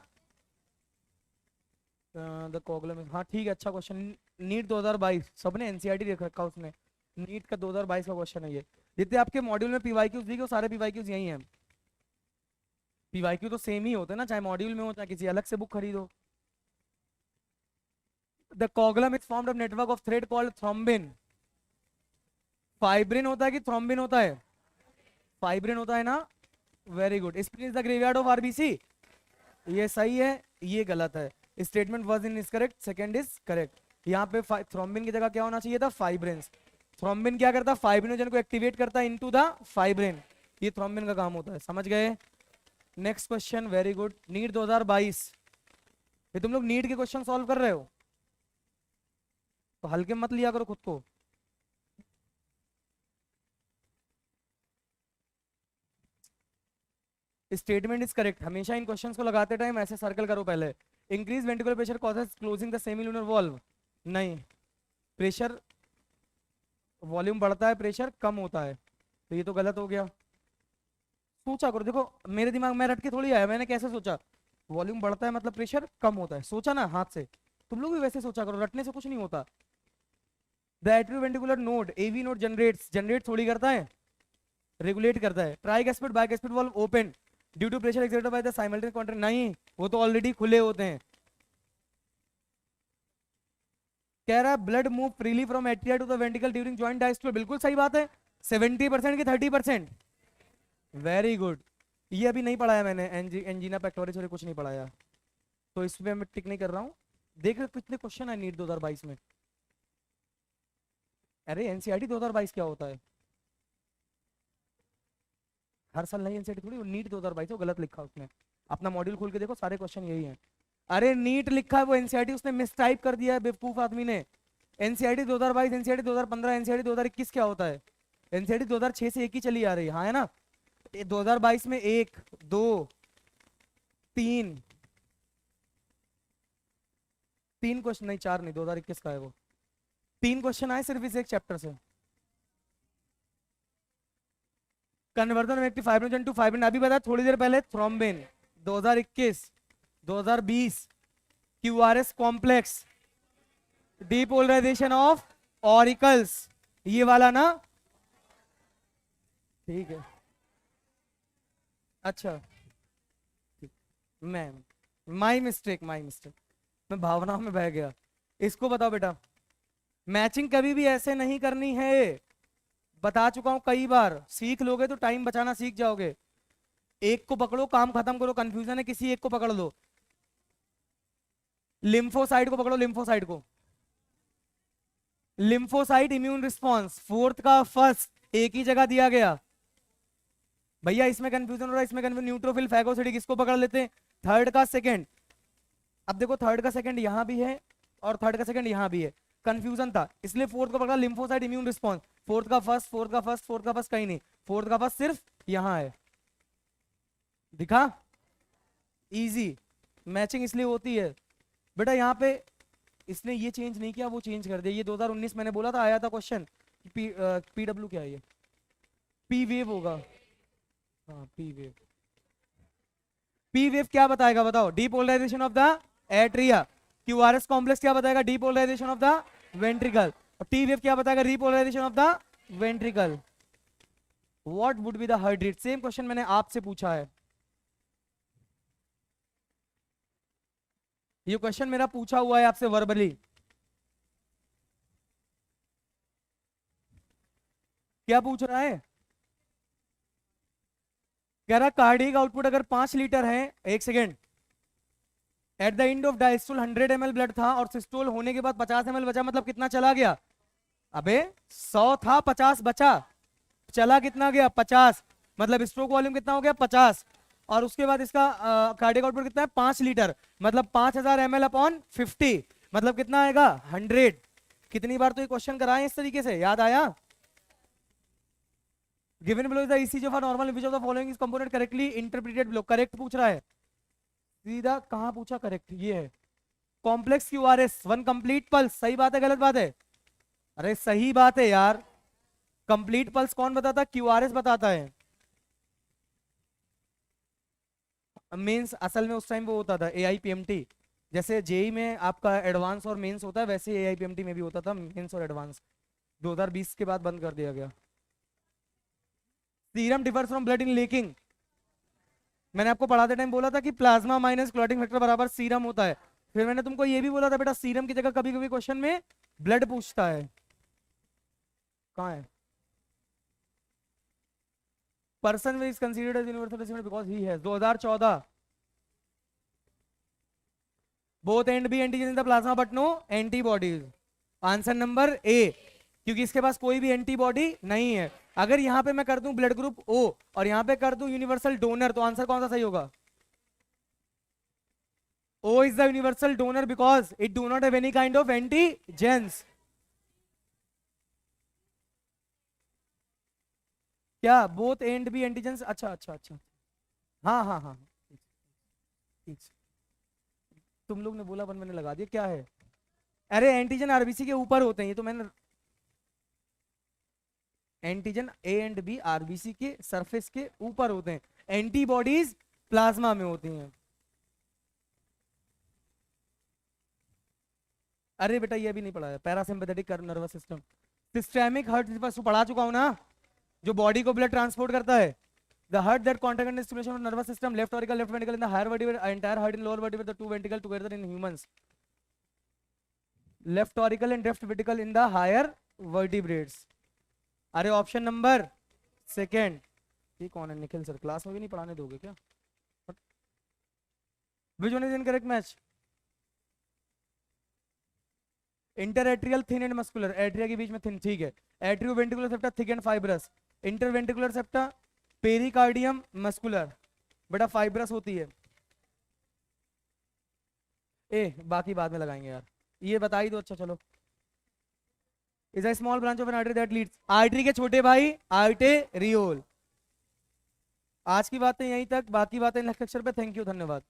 द कॉगलम, हाँ ठीक है, अच्छा क्वेश्चन। नीट 2022 सबने एनसीईआरटी देख रखा उसने, नीट का 2022 का क्वेश्चन है ये। जितने आपके मॉड्यूल में पीवाईक्यूज दिखे वो सारे पीवाईक्यूज यही हैं। पीवाईक्यू तो सेम ही होते हैं ना, चाहे मॉड्यूल में हो चाहे किसी अलग से बुक खरीदो। The coagulum is formed of network of thread called thrombin. Fibrin होता है कि थ्रोम्बिन होता है, फाइब्रिन होता है ना। Very good. Spleen is the graveyard of RBC, ये सही है, ये गलत है। Statement was in is correct, second is correct. यहाँ पे थ्रोम्बिन की जगह क्या होना चाहिए था, फाइब्रिन। थ्रोम्बिन क्या करता है, फाइब्रिनोजन को एक्टिवेट करता है इनटू द फाइब्रिन, ये थ्रोम्बिन का काम होता है। समझ गए। Next question, very good. NEET 2022, ये तुम लोग नीट के क्वेश्चन सॉल्व कर रहे हो तो हल्के मत लिया करो खुद को। स्टेटमेंट इज करेक्ट, हमेशा इन क्वेश्चंस को लगाते टाइम ऐसे सर्कल करो पहले। Increase ventricular pressure causes closing the semi lunar valve, नहीं। प्रेशर, वॉल्यूम बढ़ता है, प्रेशर कम होता है, तो ये तो गलत हो गया। सोचा करो, देखो मेरे दिमाग में रट के थोड़ी आया, मैंने कैसे सोचा, वॉल्यूम बढ़ता है मतलब प्रेशर कम होता है, सोचा ना हाथ से। तुम लोग भी वैसे सोचा करो, रटने से कुछ नहीं होता। The atrioventricular node, AV node generates, generate थोड़ी करता है, रेगुलेट करता है। Tricuspid bicuspid valve open due to pressure exerted by the simultaneous contract, नहीं, वो तो ऑलरेडी खुले होते हैं। कह रहा है blood move freely from atria to the ventricle during joint diastole, बिल्कुल सही बात है। 70% की 30%, वेरी गुड। ये अभी नहीं पढ़ाया मैंने, एंजीना पेक्टोरिस और कुछ नहीं पढ़ाया, तो इसमें मैं टिक नहीं कर रहा हूँ। देख रहे कितने क्वेश्चन है नीट 2022 में। अरे एनसीईआरटी 2022 क्या होता है, हर साल नई एनसीईआरटी थोड़ी, नीट 2022 वो गलत लिखा उसने। अपना मॉड्यूल खोल के देखो, सारे क्वेश्चन यही हैं। अरे नीट लिखा है, वो एनसीईआरटी उसने मिस टाइप कर दिया है बेवकूफ आदमी ने। एनसीईआरटी 2022, एनसीईआरटी 2015, एनसीईआरटी 2021 क्या होता है, एनसीईआरटी 2006 से एक ही चली आ रही है, हाँ है ना। 2022 में 1 2 3 3 क्वेश्चन, नहीं 4 नहीं, 2021 का है वो। 3 क्वेश्चन आए सिर्फ इस एक चैप्टर से। Conversion of active fibrinogen to fibrin, अभी बताया थोड़ी देर पहले, thrombin. 2021 2020 QRS complex, depolarisation of auricles, ये वाला ना। ठीक है, अच्छा मैं, माई मिस्टेक, माई मिस्टेक, मैं भावनाओं में बह गया। इसको बताओ बेटा, मैचिंग कभी भी ऐसे नहीं करनी है, बता चुका हूं कई बार, सीख लोगे तो टाइम बचाना सीख जाओगे। एक को पकड़ो, काम खत्म करो, कंफ्यूजन है किसी एक को पकड़ लो। लिम्फोसाइट को पकड़ो, लिम्फोसाइट को। लिम्फोसाइट इम्यून रिस्पॉन्स, फोर्थ का फर्स्ट एक ही जगह दिया गया। भैया इसमें कंफ्यूजन हो रहा है, इसमें कंफ्यूजन, न्यूट्रोफिल फैगोसाइटिक इसको पकड़ लेते हैं, थर्ड का सेकंड। अब देखो थर्ड का सेकंड यहां भी है और थर्ड का सेकंड यहां भी है, कंफ्यूजन था इसलिए फोर्थ को पकड़ा, लिम्फोसाइट इम्यून रिस्पॉन्स। फोर्थ का फर्स्ट, फोर्थ का फर्स्ट, फोर्थ का फर्स्ट कहीं नहीं, फोर्थ का फर्स्ट सिर्फ यहां है। दिखा? इजी मैचिंग इसलिए होती है बेटा। यहाँ पे इसने ये चेंज नहीं किया, वो चेंज कर दिया। ये 2019 मैंने बोला था, आया था क्वेश्चन, पीडब्ल्यू क्या है ये, पी वेव होगा। हाँ पी वेव, पी वेव क्या बताएगा बताओ, depolarisation of the atria. QRS complex क्या बताएगा, डीपोलराइजेशन ऑफ द वेंट्रिकल। और टी वेव क्या बताएगा, repolarisation of the ventricle. What would be the heart rate, same question मैंने आपसे पूछा है, ये क्वेश्चन मेरा पूछा हुआ है आपसे वर्बली। क्या पूछ रहा है, कह रहा कार्डियक आउटपुट अगर 5 लीटर है, एक second, at the end of diastole 100 ml blood था और सिस्टोल होने के बाद 50 ml बचा, मतलब कितना चला गया, अबे 100 था 50 बचा, चला कितना गया 50, मतलब स्ट्रोक वॉल्यूम कितना हो गया 50। और उसके बाद इसका कार्डियक आउटपुट कितना है 5 लीटर, मतलब 5000 ml अपॉन 50, मतलब कितना आएगा 100। कितनी बार तो ये क्वेश्चन कराए इस तरीके से, याद आया। Given below is the ECG of a normal, which of the following is component correctly interpreted below, correct पूछ रहा है सीधा, कहां पूछा करेक्ट, ये है complex QRS one complete pulse, सही बात है गलत बात है, अरे सही बात है यार, कंप्लीट पल्स कौन बताता, क्यूआरएस बताता है। मेंस असल में उस टाइम वो होता था एआईपीएमटी, जैसे जेई में आपका एडवांस और मेंस होता है, वैसे एआईपीएमटी में भी होता था मेंस और एडवांस, 2020 के बाद बंद कर दिया गया। Serum differ from blood in leaking, मैंने आपको पढ़ाते टाइम बोला था कि प्लाज्मा माइनस क्लॉटिंग फैक्टर बराबर सीरम होता है। फिर मैंने तुमको ये भी बोला था बेटा, सीरम की जगह कभी कभी क्वेश्चन में ब्लड पूछता है। कहाँ है, person is considered as universal because he has, 2014, both and B antigen in the plasma but no antibodies, answer number A, क्योंकि इसके पास कोई भी एंटीबॉडी नहीं है। अगर यहां पे मैं कर दूं ब्लड ग्रुप ओ और यहां पे कर दूं यूनिवर्सल डोनर, तो आंसर कौन सा सही होगा, O is the universal donor because it do not have any kind of antigens. क्या बोथ एंड बी एंटीजेंस, अच्छा अच्छा अच्छा, हाँ हाँ हाँ ठीक, तुम लोग ने बोला मैंने लगा दिया, क्या है, अरे एंटीजन आरबीसी के ऊपर होते हैं, ये तो मैंने, antigen A and B RBC के सरफेस के ऊपर होते हैं, एंटीबॉडीज प्लाज्मा में होती हैं। अरे बेटा ये भी नहीं पढ़ा है, parasympathetic nervous system, systemic heart पढ़ा चुका हूं ना, जो बॉडी को ब्लड ट्रांसपोर्ट करता है, the heart that contains stimulation of nervous system, left auricle, left ventricle in the higher vertebrae, entire heart in lower vertebrae, the two ventricle together in humans, left auricle and left ventricle in the higher vertebrates। अरे option number second, ये कौन है Nikhil sir, class में भी नहीं पढ़ाने दोगे क्या, which one is incorrect match, interatrial thin and muscular, atria के बीच में थिन, ठीक है, atrioventricular septa thick and fibrous, interventricular septa pericardium muscular, बेटा फाइब्रस होती है। ए बाकी बाद में लगाएंगे यार, ये बता ही दो, अच्छा चलो। Is a small branch of N artery that leads, artery के छोटे भाई आर्टेरियोल। आज की बातें यहीं तक, बाकी बातें नेक्स्ट लेक्चर पे। थैंक यू, धन्यवाद।